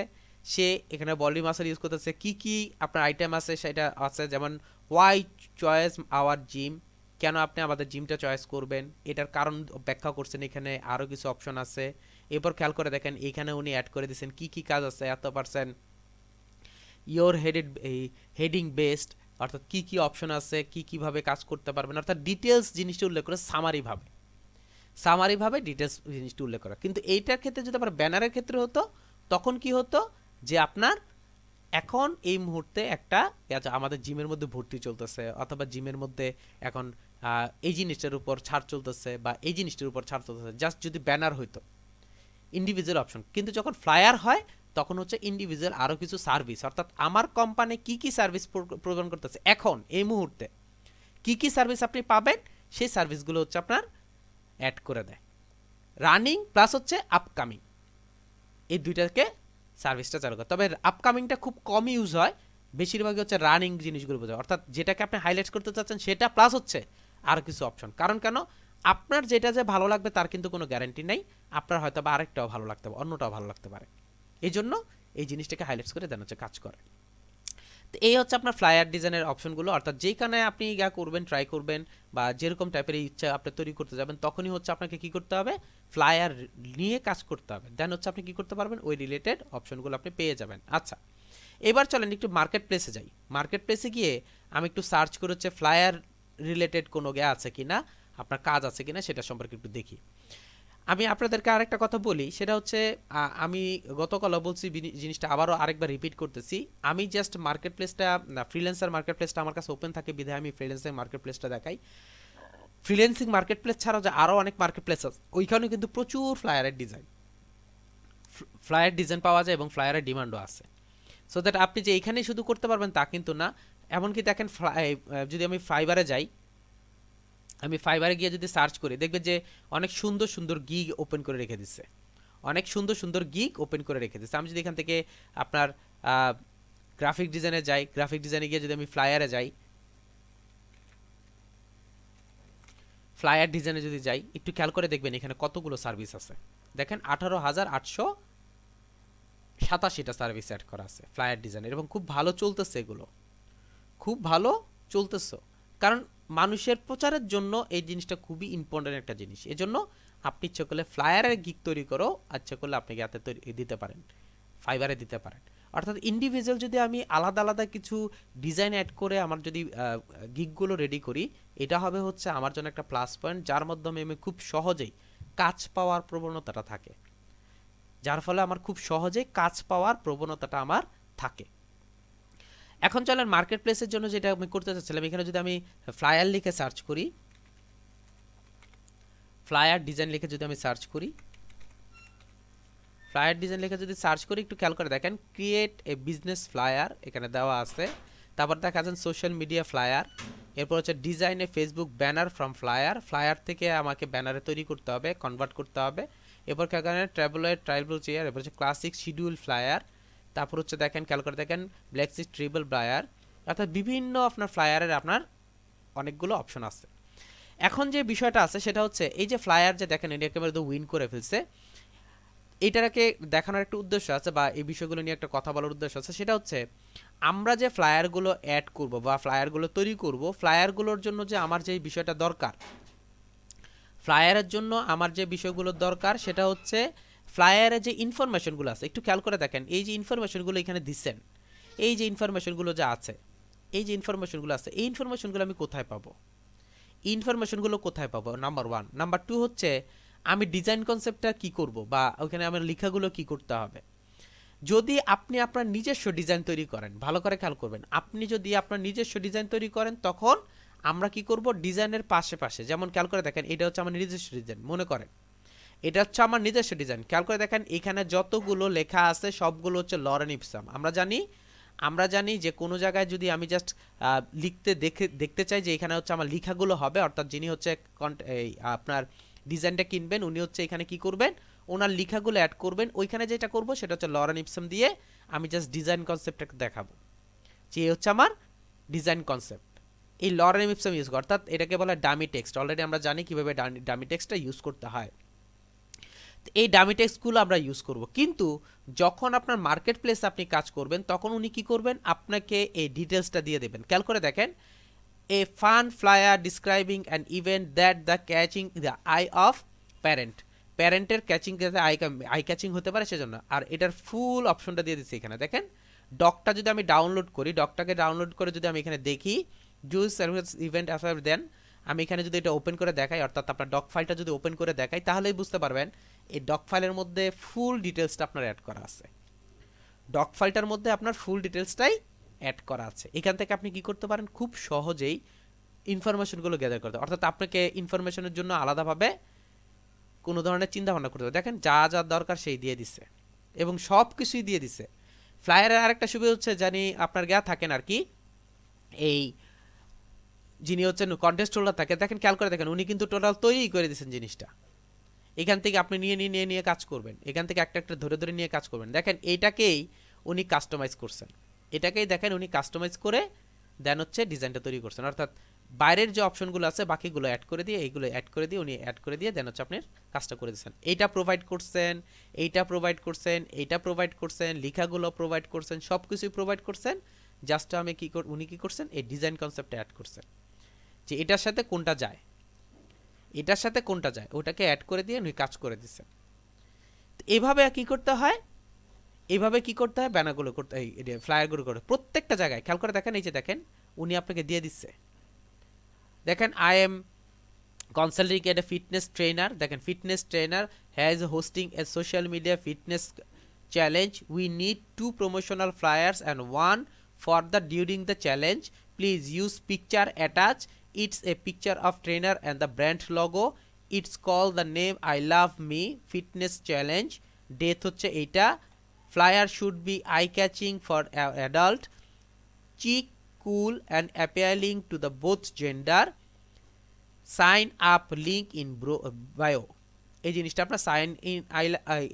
সে এখানে বডি মাসেল ইউজ করতেছে, কি কি আপনার আইটেম আছে সেটা আছে, যেমন ওয়াই চয়েস আওয়ার জিম, কেন আপনি আমাদের জিমটা চয়েস করবেন, এটার কারণ ব্যাখ্যা করছেন, এখানে আরও কিছু অপশন আছে। এরপর খেয়াল করে দেখেন এখানে উনি অ্যাড করে দিয়েছেন কি কি কাজ আছে, এত পার্সেন্ট ইয়োর হেডিং বেসড, অর্থাৎ কি কি অপশন আছে, কি কিভাবে কাজ করতে পারবেন, অর্থাৎ ডিটেলস জিনিসটা উল্লেখ করে সামারিভাবে ডিটেলস জিনিসটা উল্লেখ করা। কিন্তু এইটার ক্ষেত্রে যদি আবার ব্যানারের ক্ষেত্রে হতো, তখন কি হতো যে আপনার এখন এই মুহূর্তে একটা আমাদের জিমের মধ্যে ভর্তি চলতেছে, অথবা জিমের মধ্যে এখন এই জিনিসটার উপর ছাড় চলতেছে বা এই জিনিসটার উপর ছাড় চলতেছে, জাস্ট যদি ব্যানার হইতো ইন্ডিভিজুয়াল অপশন। কিন্তু যখন ফ্লায়ার হয় তখন হচ্ছে ইন্ডিভিজুয়াল আরও কিছু সার্ভিস, অর্থাৎ আমার কোম্পানি কি কি সার্ভিস প্রদান করতেছে, এখন এই মুহূর্তে কি কি সার্ভিস আপনি পাবেন, সেই সার্ভিসগুলো হচ্ছে আপনার অ্যাড করে দেয়। রানিং প্লাস হচ্ছে আপকামিং, এই দুইটাকে সার্ভিসটা চালু করে। তবে আপকামিংটা খুব কম ইউজ হয়, বেশিরভাগই হচ্ছে রানিং জিনিসগুলো বোঝায়, অর্থাৎ যেটাকে আপনি হাইলাইট করতে চাচ্ছেন সেটা প্লাস হচ্ছে আর কিছু অপশন। কারণ কেন, আপনার যেটা যে ভালো লাগবে তার কিন্তু কোনো গ্যারান্টি নেই, আপনার হয়তো বা আরেকটাও ভালো লাগতে পারে, অন্যটাও ভালো লাগতে পারে, এই জন্য এই জিনিসটাকে হাইলাইটস করে দেন হচ্ছে কাজ করে। তো এই হচ্ছে আপনার ফ্লায়ার ডিজাইনের অপশনগুলো, অর্থাৎ যেখানে আপনি ইয়া করবেন, ট্রাই করবেন বা যেরকম টাইপের ইচ্ছা আপনি তৈরি করতে যাবেন, তখনই হচ্ছে আপনাকে কি করতে হবে, ফ্লায়ার নিয়ে কাজ করতে হবে, দেন হচ্ছে আপনি কি করতে পারবেন, ওই রিলেটেড অপশনগুলো আপনি পেয়ে যাবেন। আচ্ছা, এবার চলেন একটু মার্কেট প্লেসে যাই। মার্কেট প্লেসে গিয়ে আমি একটু সার্চ করে হচ্ছে ফ্লায়ার রিলেটেড কোনো আছে কিনা, আপনার কাজ আছে কিনা সেটা সম্পর্কে একটু দেখি। আমি আপনাদেরকে আরেকটা কথা বলি, সেটা হচ্ছে আমি গতকালও বলছি, জিনিসটা আবারও আরেকবার রিপিট করতেছি, আমি জাস্ট মার্কেট প্লেসটা, ফ্রিল্যান্সার মার্কেট প্লেসটা আমার কাছে ওপেন থাকে বিধায় আমি ফ্রিল্যান্সিং মার্কেট প্লেসটা দেখাই। ফ্রিল্যান্সিং মার্কেট প্লেস ছাড়াও যে আরও অনেক মার্কেট প্লেস আছে, ওইখানেও কিন্তু প্রচুর ফ্লায়ার ডিজাইন পাওয়া যায় এবং ফ্লায়ারের ডিমান্ডও আছে। সো দ্যাট আপনি যে এইখানেই শুধু করতে পারবেন তা কিন্তু না। এমনকি দেখেন যদি আমি ফাইবারে যাই, আমি ফাইবারে গিয়ে যদি সার্চ করি, দেখবেন যে অনেক সুন্দর সুন্দর গিগ ওপেন করে রেখে দিচ্ছে, আমি যদি এখান থেকে আপনার গ্রাফিক ডিজাইনে যাই, গ্রাফিক ডিজাইনে গিয়ে যদি আমি ফ্লায়ারে যাই, ফ্লায়ার ডিজাইনে যদি যাই, একটু খেয়াল করে দেখবেন এখানে কতগুলো সার্ভিস আছে। দেখেন 18,887টা সার্ভিস অ্যাড করা আছে ফ্লায়ার ডিজাইনের, এবং খুব ভালো চলতেছে এগুলো, খুব ভালো চলতেছে। কারণ মানুষের প্রচারের জন্য এই জিনিসটা খুবই ইম্পর্টেন্ট একটা জিনিস। এজন্য আপনি ইচ্ছে করলে ফ্লায়ারের গিগ তৈরি করো, ইচ্ছে করলে আপনি ইয়াতে দিতে পারেন, ফাইবারে দিতে পারেন। অর্থাৎ ইন্ডিভিজুয়াল যদি আমি আলাদা আলাদা কিছু ডিজাইন অ্যাড করে আমার যদি গিগগুলো রেডি করি, এটা হবে হচ্ছে আমার জন্য একটা প্লাস পয়েন্ট, যার মাধ্যমে আমি খুব সহজেই কাজ পাওয়ার প্রবণতাটা থাকে, যার ফলে আমার খুব সহজেই কাজ পাওয়ার প্রবণতাটা আমার থাকে। এখন চলেন মার্কেট প্লেসের জন্য যেটা আমি করতে চাচ্ছিলাম, এখানে যদি আমি ফ্লায়ার লিখে সার্চ করি, ফ্লায়ার ডিজাইন লিখে যদি আমি সার্চ করি, ফ্লায়ার ডিজাইন লিখে যদি সার্চ করি, একটু খেয়াল করে দেখেন ক্রিয়েট এ বিজনেস ফ্লায়ার এখানে দেওয়া আছে। তারপর দেখা যাচ্ছে সোশ্যাল মিডিয়া ফ্লায়ার, এরপর হচ্ছে ডিজাইনে Facebook banner from flyer, flyer থেকে আমাকে ব্যানারে তৈরি করতে হবে, কনভার্ট করতে হবে। এরপর খেয়াল করেন ট্রাইবল চেয়ার, এরপর হচ্ছে ক্লাসিক শিডিউল ফ্লায়ার, তারপর হচ্ছে দেখেন খেয়াল করে দেখেন ব্ল্যাক সিট ট্রিবল ফ্লায়ার, অর্থাৎ বিভিন্ন আপনার ফ্লায়ারের আপনার অনেকগুলো অপশন আছে। এখন যে বিষয়টা আছে সেটা হচ্ছে এই যে ফ্লায়ার যে দেখেন এটা একেবারে তো উইন করে ফেলছে, এটাকে দেখানোর একটা উদ্দেশ্য আছে বা এই বিষয়গুলো নিয়ে একটা কথা বলার উদ্দেশ্য আছে। সেটা হচ্ছে আমরা যে ফ্লায়ারগুলো অ্যাড করব বা ফ্লায়ারগুলো তৈরি করব, ফ্লায়ারগুলোর জন্য যে আমার যে বিষয়টা দরকার, ফ্লায়ারের জন্য আমার যে বিষয়গুলো দরকার সেটা হচ্ছে ফ্লায়ারে যে ইনফরমেশনগুলো আছে, একটু খেয়াল করে দেখেন এই যে ইনফরমেশনগুলো এখানে দিচ্ছেন, এই যে ইনফরমেশনগুলো যা আছে, এই যে ইনফরমেশনগুলো আছে, এই ইনফরমেশনগুলো আমি কোথায় পাবো, ইনফরমেশনগুলো কোথায় পাবো, নাম্বার ওয়ান। নাম্বার টু হচ্ছে আমি ডিজাইন কনসেপ্টটা কি করব বা ওখানে আমার লেখাগুলো কি করতে হবে। যদি আপনি আপনার নিজস্ব ডিজাইন তৈরি করেন, ভালো করে খেয়াল করবেন, আপনি যদি আপনার নিজস্ব ডিজাইন তৈরি করেন তখন আমরা কি করব, ডিজাইনের পাশে পাশে যেমন খেয়াল করে দেখেন এটা হচ্ছে আমার নিজস্ব ডিজাইন, মনে করেন এটা হচ্ছে আমার নিজস্ব ডিজাইন, খেয়াল করে দেখেন এখানে যতগুলো লেখা আছে সবগুলো হচ্ছে লরেন ইপসাম। আমরা জানি যে কোনো জায়গায় যদি আমি জাস্ট দেখতে চাই যে এখানে হচ্ছে আমার লেখাগুলো হবে, অর্থাৎ যিনি হচ্ছে এই আপনার ডিজাইনটা কিনবেন উনি হচ্ছে এখানে কি করবেন, ওনার লেখাগুলো অ্যাড করবেন। ওইখানে যেটা করব সেটা হচ্ছে লরেন ইপসাম দিয়ে আমি জাস্ট ডিজাইন কনসেপ্টটাকে দেখাবো যে হচ্ছে আমার ডিজাইন কনসেপ্ট। এই লরেন ইপসাম ইউজ করে, অর্থাৎ এটাকে বলা হয় ডামি টেক্সট। অলরেডি আমরা জানি কিভাবে ডামি টেক্সটটা ইউজ করতে হয়। এই ডামি টেক্সটগুলো আমরা ইউজ করব, কিন্তু যখন আপনার মার্কেট প্লেসে আপনি কাজ করবেন তখন উনি কি করবেন, আপনাকে এই ডিটেলসটা দিয়ে দেবেন। খেয়াল করে দেখেন a fun flyer describing an event that the catching the eye of parent, প্যারেন্টের ক্যাচিং যাতে আই ক্যাচিং হতে পারে সেজন্য। আর এটার ফুল অপশনটা দিয়ে দিচ্ছি এখানে দেখেন। ডকটা যদি আমি ডাউনলোড করি, ডকটাকে ডাউনলোড করে যদি আমি এখানে দেখি জুস সার্ভিস ইভেন্ট অ্যাফার, দেন আমি এখানে যদি এটা ওপেন করে দেখাই, অর্থাৎ আপনার ডক ফাইলটা যদি ওপেন করে দেখাই তাহলেই বুঝতে পারবেন এই ডক ফাইলের মধ্যে ফুল ডিটেলসটা আপনার অ্যাড করা আছে। ডক ফাইলটার মধ্যে আপনার ফুল ডিটেলসটাই অ্যাড করা আছে। এখান থেকে আপনি কি করতে পারেন, খুব সহজেই ইনফরমেশনগুলো গ্যাদার করতে, অর্থাৎ আপনাকে ইনফরমেশনের জন্য আলাদাভাবে কোনো ধরনের চিন্তা ভাবনা করতে হবে। দেখেন যা যা দরকার সেই দিয়ে দিচ্ছে এবং সব কিছুই দিয়ে দিচ্ছে। ফ্লায়ারের আরেকটা সুবিধা হচ্ছে জানি আপনার গা থাকেন আর কি, এই যিনি হচ্ছেন কন্টেস্ট হোল্ডার থাকে, দেখেন খেয়াল করে দেখেন উনি কিন্তু টোটাল তৈরি করে দিয়েছেন জিনিসটা। এখান থেকে আপনি নিয়ে কাজ করবেন, এখান থেকে একটা একটা ধরে ধরে নিয়ে কাজ করবেন। দেখেন এইটাকেই উনি কাস্টমাইজ করছেন, এটাকেই দেখেন উনি কাস্টমাইজ করে দেন হচ্ছে ডিজাইনটা তৈরি করছেন। অর্থাৎ বাইরের যে অপশনগুলো আছে বাকিগুলো অ্যাড করে দিয়ে এইগুলো অ্যাড করে দিয়ে উনি অ্যাড করে দিয়ে দেন হচ্ছে আপনার কাজটা করে দিচ্ছেন। এইটা প্রোভাইড করছেন, এইটা প্রোভাইড করছেন, এইটা প্রোভাইড করছেন, লেখাগুলো প্রোভাইড করছেন, সব কিছুই প্রোভাইড করছেন। জাস্ট আমি উনি কি করছেন, এই ডিজাইন কনসেপ্টটা অ্যাড করছেন যে এটার সাথে কোনটা যায়, এটার সাথে কোনটা যায় ওটাকে অ্যাড করে দিয়ে উনি কাজ করে দিচ্ছেন। এভাবে কি করতে হয়, এইভাবে কি করতে হয়, ব্যানারগুলো করতে হয়, ফ্লায়ারগুলো করতে প্রত্যেকটা জায়গায় খেয়াল করে দেখেন। এই যে দেখেন উনি আপনাকে দিয়ে দিচ্ছে, দেখেন I am consulting at a fitness trainer, দেখেন fitness trainer has hosting a social media fitness challenge, we need 2 promotional flyers and 1 for the during the challenge, please use picture attach, it's a picture of trainer and the brand logo, it's called the name I love me fitness challenge, date হচ্ছে এইটা, flyer should be eye catching for adult, chic, cool and appealing to the both gender, sign up link in bio, এই জিনিসটা আপনার সাইন ইন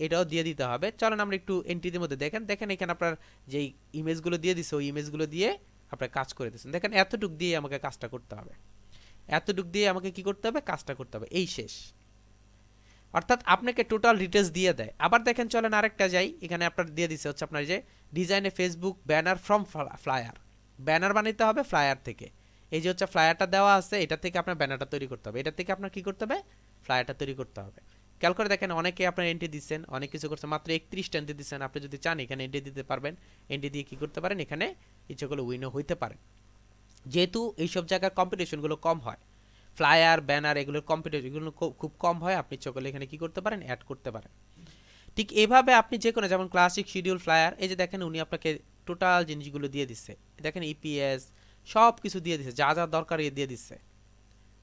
এটাও দিয়ে দিতে হবে। চলেন আমরা একটু এন্ট্রির মধ্যে দেখেন এখানে আপনার যেই ইমেজগুলো দিয়ে দিছে ওই ইমেজগুলো দিয়ে আপনার কাজ করে দিচ্ছেন। দেখেন এতটুক দিয়ে আমাকে কাজটা করতে হবে। এতটুক দিয়ে আমাকে কি করতে হবে, কাজটা করতে হবে, এই শেষ। অর্থাৎ আপনাকে টোটাল ডিটেলস দিয়ে দেয়। আবার দেখেন, চলেন আরেকটা যাই, এখানে আপনার দিয়ে দিচ্ছে হচ্ছে আপনার যে ডিজাইনে Facebook banner from flyer, banner বানাইতে হবে ফ্লায়ার থেকে। এই যে হচ্ছে ফ্লায়ারটা দেওয়া আছে, এটা থেকে আপনার ব্যানারটা তৈরি করতে হবে, এটা থেকে আপনার কি করতে হবে, ফ্লায়ারটা তৈরি করতে হবে। খেয়াল করে দেখেন, অনেকে আপনার এন্ট্রি দিচ্ছেন, অনেক কিছু করছে, মাত্র 31টা এন্ট্রি দিচ্ছেন। আপনি যদি চান এখানে এন্ট্রি দিতে পারবেন, এন্ট্রি দিয়ে কি করতে পারেন, এখানে ইচ্ছে করলে উইনও হইতে পারেন। যেহেতু এইসব জায়গার কম্পিটিশনগুলো কম হয়, ফ্লায়ার ব্যানার এগুলোর কম্পিটিশন এগুলো খুব কম হয়, আপনি ইচ্ছে করলে এখানে কি করতে পারেন, অ্যাড করতে পারেন। ঠিক এভাবে আপনি যে কোনো, যেমন ক্লাসিক শিডিউল ফ্লায়ার, এই যে দেখেন উনি আপনাকে টোটাল জিনিসগুলো দিয়ে দিচ্ছে, দেখেন ইপিএস সব কিছু দিয়ে দিচ্ছে, যা যা দরকার দিয়ে দিচ্ছে,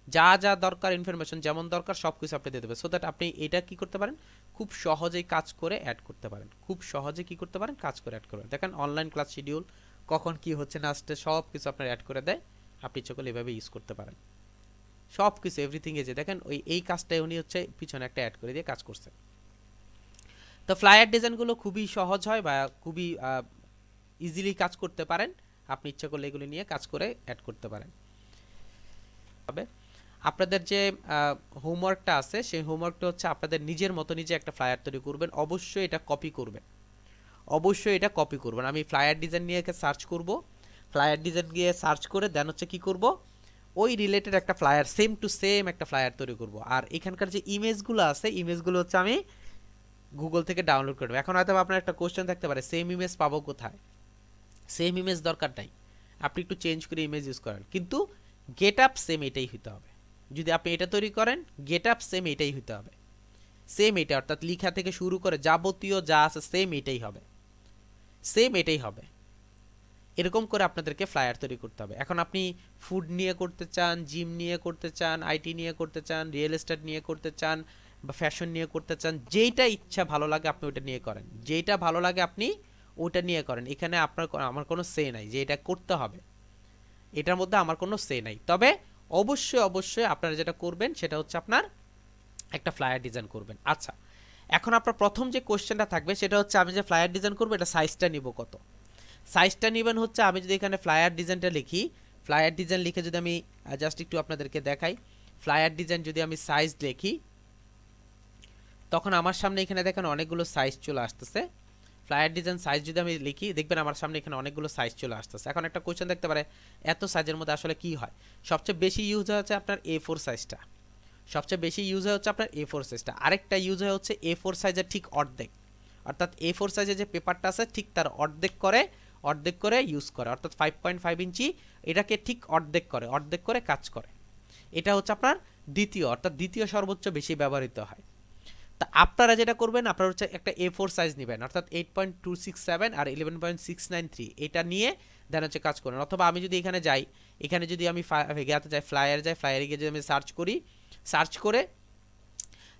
যা যা দরকার ইনফরমেশন যেমন দরকার সব কিছু আপনি দিয়ে দেবে, সো দ্যাট আপনি এটা কি করতে পারেন, খুব সহজেই কাজ করে অ্যাড করতে পারেন, খুব সহজে কি করতে পারেন, কাজ করে অ্যাড করবেন। দেখেন অনলাইন ক্লাস শিডিউল কখন কি হচ্ছে না আসছে সব কিছু আপনার অ্যাড করে দেয়, আপনি চকলে এভাবে ইউজ করতে পারেন সব কিছু এভরিথিং। এ যে দেখেন এই কাজটাই উনি হচ্ছে পিছনে একটা অ্যাড করে দিয়ে কাজ করছে। তো ফ্লায়ার ডিজাইনগুলো খুবই সহজ হয় বা খুবই ইজিলি কাজ করতে পারেন, আপনি ইচ্ছা করলে এগুলো নিয়ে কাজ করে অ্যাড করতে পারেন। তবে আপনাদের যে হোমওয়ার্কটা আছে সেই হোমওয়ার্কটা হচ্ছে আপনাদের নিজের মতো নিজে একটা ফ্লায়ার তৈরি করবেন, অবশ্যই এটা কপি করবেন, অবশ্যই এটা কপি করবেন। আমি ফ্লায়ার ডিজাইন নিয়ে সার্চ করব, ফ্লায়ার ডিজাইন গিয়ে সার্চ করে দেন হচ্ছে কি করব, ওই রিলেটেড একটা ফ্লায়ার সেম টু সেম একটা ফ্লায়ার তৈরি করব। আর এখানকার যে ইমেজগুলো আছে, ইমেজগুলো হচ্ছে আমি গুগল থেকে ডাউনলোড করবো। এখন হয়তো আপনার একটা কোশ্চেন থাকতে পারে, সেম ইমেজ পাবো কোথায়? সেম ইমেজ দরকার নাই, আপনি একটু চেঞ্জ করে ইমেজ ইউজ করেন, কিন্তু গেট আপ সেম এটাই হইতে হবে। যদি আপনি এটা তৈরি করেন, গেট আপ সেম এটাই হইতে হবে, সেম এটা, অর্থাৎ লিখা থেকে শুরু করে যাবতীয় যা আছে সেম এটাই হবে, সেম এটাই হবে। এরকম করে আপনাদেরকে ফ্লায়ার তৈরি করতে হবে। এখন আপনি ফুড নিয়ে করতে চান, জিম নিয়ে করতে চান, আইটি নিয়ে করতে চান, রিয়েল এস্টেট নিয়ে করতে চান, বা ফ্যাশন নিয়ে করতে চান, যেইটা ইচ্ছা ভালো লাগে আপনি ওইটা নিয়ে করেন, যেইটা ভালো লাগে আপনি ওইটা নিয়ে করেন। এখানে আমার কোনো সে নাই যে এটা করতে হবে, এটার মধ্যে আমার কোনো সে নাই। তবে অবশ্যই অবশ্যই আপনারা যেটা করবেন সেটা হচ্ছে আপনার একটা ফ্লায়ার ডিজাইন করবেন। আচ্ছা, এখন আপনার প্রথম যে কোশ্চেনটা থাকবে সেটা হচ্ছে, আমি যে ফ্লায়ার ডিজাইন করবো এটা সাইজটা নিব কত? সাইজটা নেবেন হচ্ছে, আমি যদি এখানে ফ্লায়ার ডিজাইনটা লিখি, ফ্লায়ার ডিজাইন লিখে যদি আমি জাস্ট একটু আপনাদেরকে দেখাই, ফ্লায়ার ডিজাইন যদি আমি সাইজ লিখি, তখন আমার সামনে এখানে দেখেন অনেকগুলো সাইজ চলে আসতেছে। ফ্লায়ার ডিজাইন সাইজ যদি আমি লিখি, দেখবেন আমার সামনে এখানে অনেকগুলো সাইজ চলে আসতেছে। এখন একটা কোশ্চেন দেখতে পারে, এত সাইজের মধ্যে আসলে কি হয়? সবচেয়ে বেশি ইউজ হয় হচ্ছে আপনার A4 সাইজটা, সবচেয়ে বেশি ইউজ হয় হচ্ছে আপনার A4 সাইজটা। আরেকটা ইউজ হয় হচ্ছে A4 সাইজের ঠিক অর্ধেক, অর্থাৎ A4 সাইজের যে পেপারটা আছে ঠিক তার অর্ধেক করে ইউজ করে, অর্থাৎ 5.5 ইঞ্চি এটাকে ঠিক অর্ধেক করে কাজ করে। এটা হচ্ছে আপনার দ্বিতীয়, অর্থাৎ দ্বিতীয় সর্বোচ্চ বেশি ব্যবহৃত হয়। তা আপনারা যেটা করবেন, আপনারা হচ্ছে একটা A4 সাইজ নেবেন, অর্থাৎ 8.267 আর 11.693 এটা নিয়ে দেন হচ্ছে কাজ করেন। অথবা আমি যদি এখানে যাই, এখানে যদি আমি ফ্লায়ারে গিয়ে যদি আমি সার্চ করে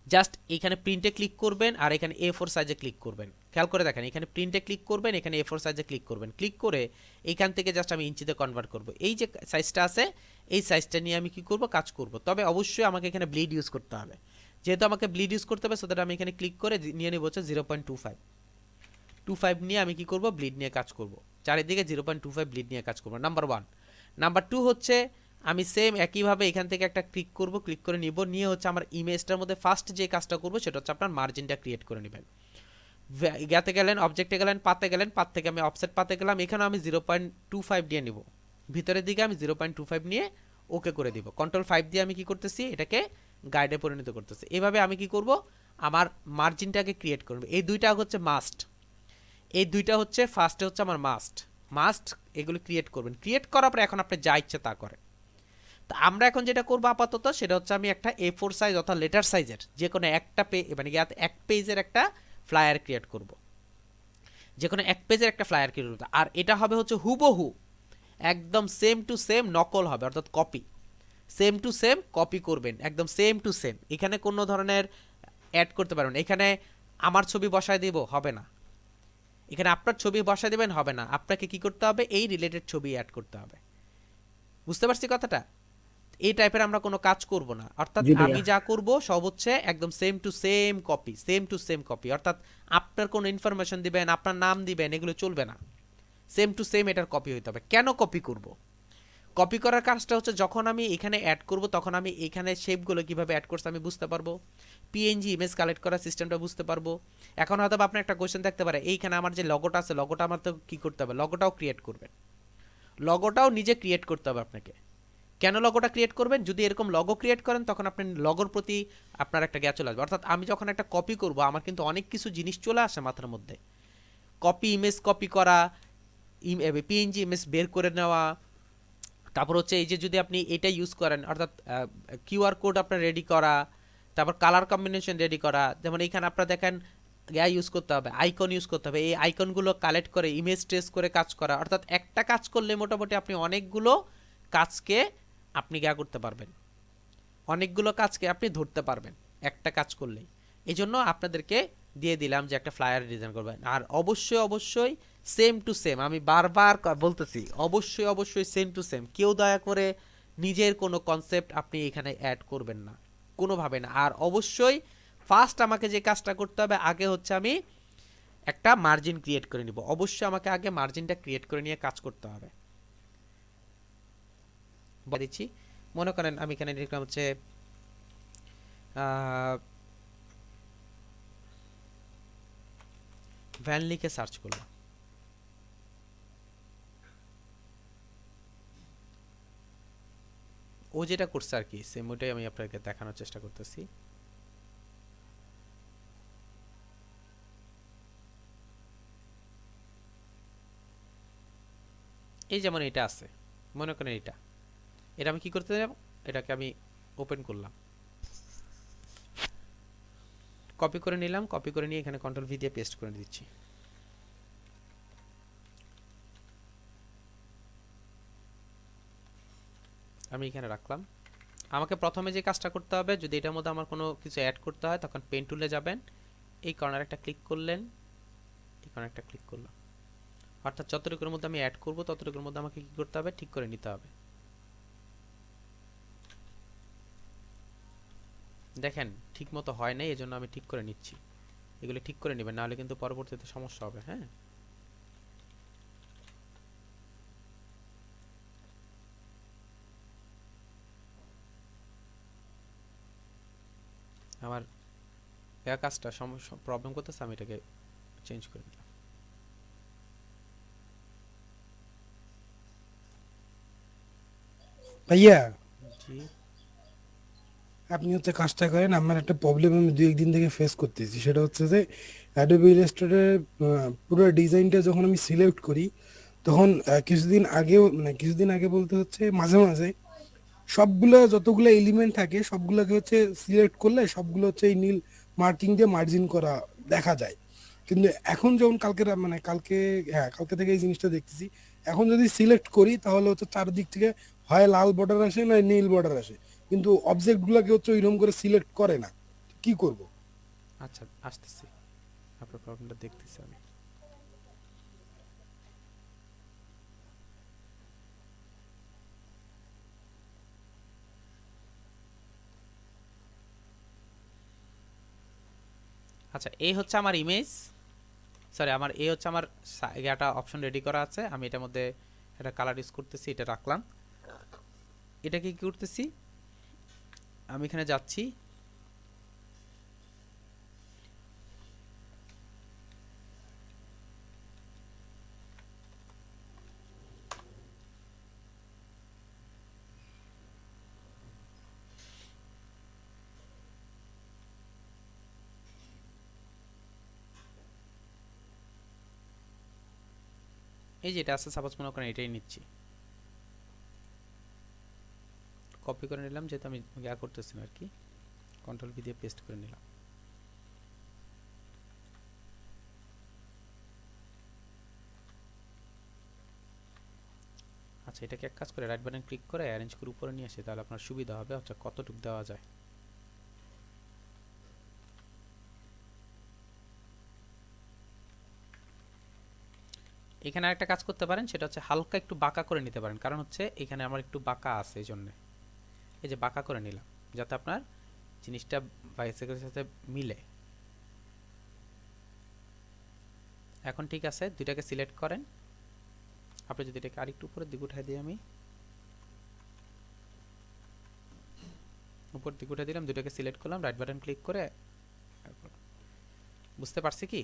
জাস্ট এখানে প্রিন্টে ক্লিক করবেন আর এখানে A4 সাইজে ক্লিক করবেন। খেয়াল করে দেখেন, এখানে প্রিন্টে ক্লিক করবেন, এখানে A4 সাইজে ক্লিক করবেন, ক্লিক করে এইখান থেকে জাস্ট আমি ইঞ্চিতে কনভার্ট করব। এই যে সাইজটা আছে এই সাইজটা নিয়ে আমি কি করব, কাজ করব। তবে অবশ্যই আমাকে এখানে ব্লিড ইউজ করতে হবে, যেহেতু আমাকে ব্লিড ইউজ করতে হবে, সো দ্যাট আমি এখানে ক্লিক করে নিয়ে নেব হচ্ছে 0.25 নিয়ে আমি কি করব, ব্লিড নিয়ে কাজ করব। চারিদিকে 0.25 ব্লিড নিয়ে কাজ করব, নাম্বার 1। নাম্বার 2 হচ্ছে আমি সেম একইভাবে এখান থেকে একটা ক্লিক করে নিব, নিয়ে হচ্ছে আমার ইমেজটার মধ্যে ফার্স্ট যে কাজটা করব সেটা হচ্ছে আপনার মার্জিনটা ক্রিয়েট করে নেবেন। ইয়াতে গেলেন, অবজেক্টে গেলেন, পাতে গেলেন, পাত থেকে আমি অফসেট পাতে গেলাম, এখানে আমি 0.25 দিয়ে নিব, ভিতরের দিকে আমি 0.25 নিয়ে ওকে করে দিব। Ctrl+5 দিয়ে আমি কি করতেছি, এটাকে গাইডে পরিণত করতেছি। এভাবে আমি কি করব, আমার মার্জিনটাকে ক্রিয়েট করব। এই দুইটা হচ্ছে মাস্ট, এই দুইটা হচ্ছে ফার্স্টে হচ্ছে আমার মাস্ট এগুলো ক্রিয়েট করবেন। ক্রিয়েট করার পরে এখন আপনি যা ইচ্ছে তা করেন। তা আমরা এখন যেটা করবো আপাতত সেটা হচ্ছে, আমি একটা A4 সাইজ অর্থাৎ লেটার সাইজের যে কোনো একটা মানে এক পেজের একটা ফ্লায়ার ক্রিয়েট করব, যে কোনো এক পেজের একটা ফ্লায়ার ক্রিয়েট করব। আর এটা হবে হচ্ছে হুবহু একদম সেম টু সেম নকল হবে, অর্থাৎ copy, same to same copy করবেন, একদম সেম টু সেম। এখানে কোনো ধরনের অ্যাড করতে পারবেন, এখানে আমার ছবি বসায় দিব হবে না, এখানে আপনার ছবি বসায় দেবেন হবে না, আপনাকে কি করতে হবে, এই রিলেটেড ছবি অ্যাড করতে হবে। বুঝতে পারছি কথাটা? এই টাইপের আমরা কোনো কাজ করব না, অর্থাৎ জি ভাইয়া। আমি যা করব সব হচ্ছে একদম সেম টু সেম কপি, অর্থাৎ আপনার কোনো ইনফরমেশন দিবেন, আপনার নাম দিবেন, এগুলো চলবে না, সেম টু সেম এটার কপি হইতে হবে। কেন কপি করব? কপি করার কাজটা হচ্ছে যখন আমি এখানে অ্যাড করব তখন আমি এখানে শেপগুলো কিভাবে অ্যাড করছে আমি বুঝতে পারবো, পিএনজি ইমেজ কালেক্ট করার সিস্টেমটা বুঝতে পারবো। এখন হয়তো আপনার একটা কোয়েশ্চেন থাকতে পারে, এইখানে আমার যে লগোটা আছে লগোটা আমার তো কী করতে হবে, লগোটাও ক্রিয়েট করবেন, লগোটাও নিজে ক্রিয়েট করতে হবে আপনাকে। কেন লগোটা ক্রিয়েট করবেন, যদি এরকম লগো ক্রিয়েট করেন তখন আপনার লগোর প্রতি আপনার একটা জ্ঞান চলে আসবে। অর্থাৎ আমি যখন একটা কপি করব আমার কিন্তু অনেক কিছু জিনিস চলে আসে মাথার মধ্যে, কপি ইমেজ কপি করা, পিএনজি ইমেজ বের করে নেওয়া, তারপর হচ্ছে এই যে যদি আপনি এটা ইউজ করেন অর্থাৎ কিউআর কোড আপনার রেডি করা, তারপর কালার কম্বিনেশন রেডি করা, যেমন এইখানে আপনারা দেখেন ইয়া ইউজ করতে হবে, আইকন ইউজ করতে হবে, এই আইকনগুলো কালেক্ট করে ইমেজ ট্রেস করে কাজ করা, অর্থাৎ একটা কাজ করলে মোটামুটি আপনি অনেকগুলো কাজকে আপনি ইয়া করতে পারবেন, অনেকগুলো কাজকে আপনি ধরতে পারবেন একটা কাজ করলেই। এই জন্য আপনাদেরকে দিয়ে দিলাম যে একটা ফ্লায়ার ডিজাইন করবেন, আর অবশ্যই অবশ্যই সেম টু সেম, আমি বারবার বলতেছি অবশ্যই অবশ্যই সেম টু সেম, কেউ দয়া করে নিজের কোনো কনসেপ্ট আপনি এখানে অ্যাড করবেন না কোনোভাবে না। আর অবশ্যই ফার্স্ট আমাকে যে কাজটা করতে হবে আগে হচ্ছে আমি একটা মার্জিন ক্রিয়েট করে নিব, অবশ্যই আমাকে আগে মার্জিনটা ক্রিয়েট করে নিয়ে কাজ করতে হবে। বলে দিচ্ছি, মনে করেন আমি এখানে লিখলাম হচ্ছে ভ্যান লিখে সার্চ করলাম, ও যেটা করছে আর কি সেম ওটাই আমি আপনাকে দেখানোর চেষ্টা করতেছি। এই যেমন এটা আছে, মনে করেন এটা, এটা আমি কি করতে যাব, এটাকে আমি ওপেন করলাম, কপি করে নিলাম, কপি করে নিয়ে এখানে কন্ট্রোল ভি দিয়ে পেস্ট করে দিচ্ছি। আমি এখানে রাখলাম। আমাকে প্রথমে যে কাজটা করতে হবে, যদি এটার মধ্যে আমার কোনো কিছু অ্যাড করতে হয় তখন পেন টুলে যাবেন, এই কর্নার একটা ক্লিক করলেন, এই কর্নার একটা ক্লিক করলাম, অর্থাৎ যতটুকুর মধ্যে আমি অ্যাড করব ততটুকুর মধ্যে আমাকে কি করতে হবে, ঠিক করে নিতে হবে। দেখেন ঠিক মতো হয় নাই, এজন্য আমি ঠিক করে নিচ্ছি, এগুলো ঠিক করে নেবেন, নাহলে কিন্তু পরবর্তীতে সমস্যা হবে। হ্যাঁ, আমার এই কাজটা সমস্যা প্রবলেম করতেছে, আমি এটাকে চেঞ্জ করে নিলাম। ভাইয়া জি, আপনি হচ্ছে কাজটা করেন, আমার একটা প্রবলেম আমি দুই একদিন থেকে ফেস করতেছি, সেটা হচ্ছে যে অ্যাডোবি ইলাস্ট্রেটর পুরো ডিজাইনটা যখন আমি সিলেক্ট করি তখন কিছুদিন আগেও মানে কিছুদিন আগে বলতে হচ্ছে মাঝে মাঝে সবগুলো যতগুলো এলিমেন্ট থাকে সবগুলোকে হচ্ছে সিলেক্ট করলে সবগুলো হচ্ছে এই নীল মার্কিং দিয়ে মার্জিন করা দেখা যায়। কিন্তু এখন যেমন মানে কালকে, হ্যাঁ কালকে থেকে এই জিনিসটা দেখতেছি, এখন যদি সিলেক্ট করি তাহলে হচ্ছে চারদিক থেকে হয় লাল বর্ডার আসে না নীল বর্ডার আসে, কিন্তু অবজেক্টগুলোকে হচ্ছে ওইরকম করে সিলেক্ট করে না। কি করব? আচ্ছা আসতেছি, আপনার প্রবলেমটা দেখতেছি আমি। আচ্ছা এই হচ্ছে আমার ইমেজ, সরি আমার এই হচ্ছে আমার একটা অপশন রেডি করা আছে, আমি এটার মধ্যে একটা কালার ইউজ করতেছি, এটা রাখলাম। এটাকে কি করতেছি, আমি এখানে যাচ্ছি, এই যে এটা আছে সাপোজ মনে করেন এটাই নিচ্ছি, কপি করে নিলাম, যেহেতু আমি ইয়া করতেছি না আর কি, কন্ট্রোল ভি দিয়ে পেস্ট করে নিলাম। আচ্ছা এটাকে এক কাজ করে রাইট বাটন ক্লিক করে অ্যারেঞ্জ করে উপরে নিয়ে আসি, তাহলে আপনার সুবিধা হবে, আচ্ছা কতটুকু দেওয়া যায়। এখানে আরেকটা কাজ করতে পারেন, সেটা হচ্ছে হালকা একটু বাঁকা করে নিতে পারেন, কারণ হচ্ছে এখানে আমার একটু বাঁকা আছে, এই জন্যে এই যে বাঁকা করে নিলাম যাতে আপনার জিনিসটা বাইসেকের সাথে মিলে। এখন ঠিক আছে, দুইটাকে সিলেক্ট করেন, আপনি যদি এটাকে আরেকটু উপরের দিকে উঠাই দিই আমি, উপর দিকে উঠে দিলাম, দুটোকে সিলেক্ট করলাম, রাইট বাটন ক্লিক করে বুঝতে পারছি কি?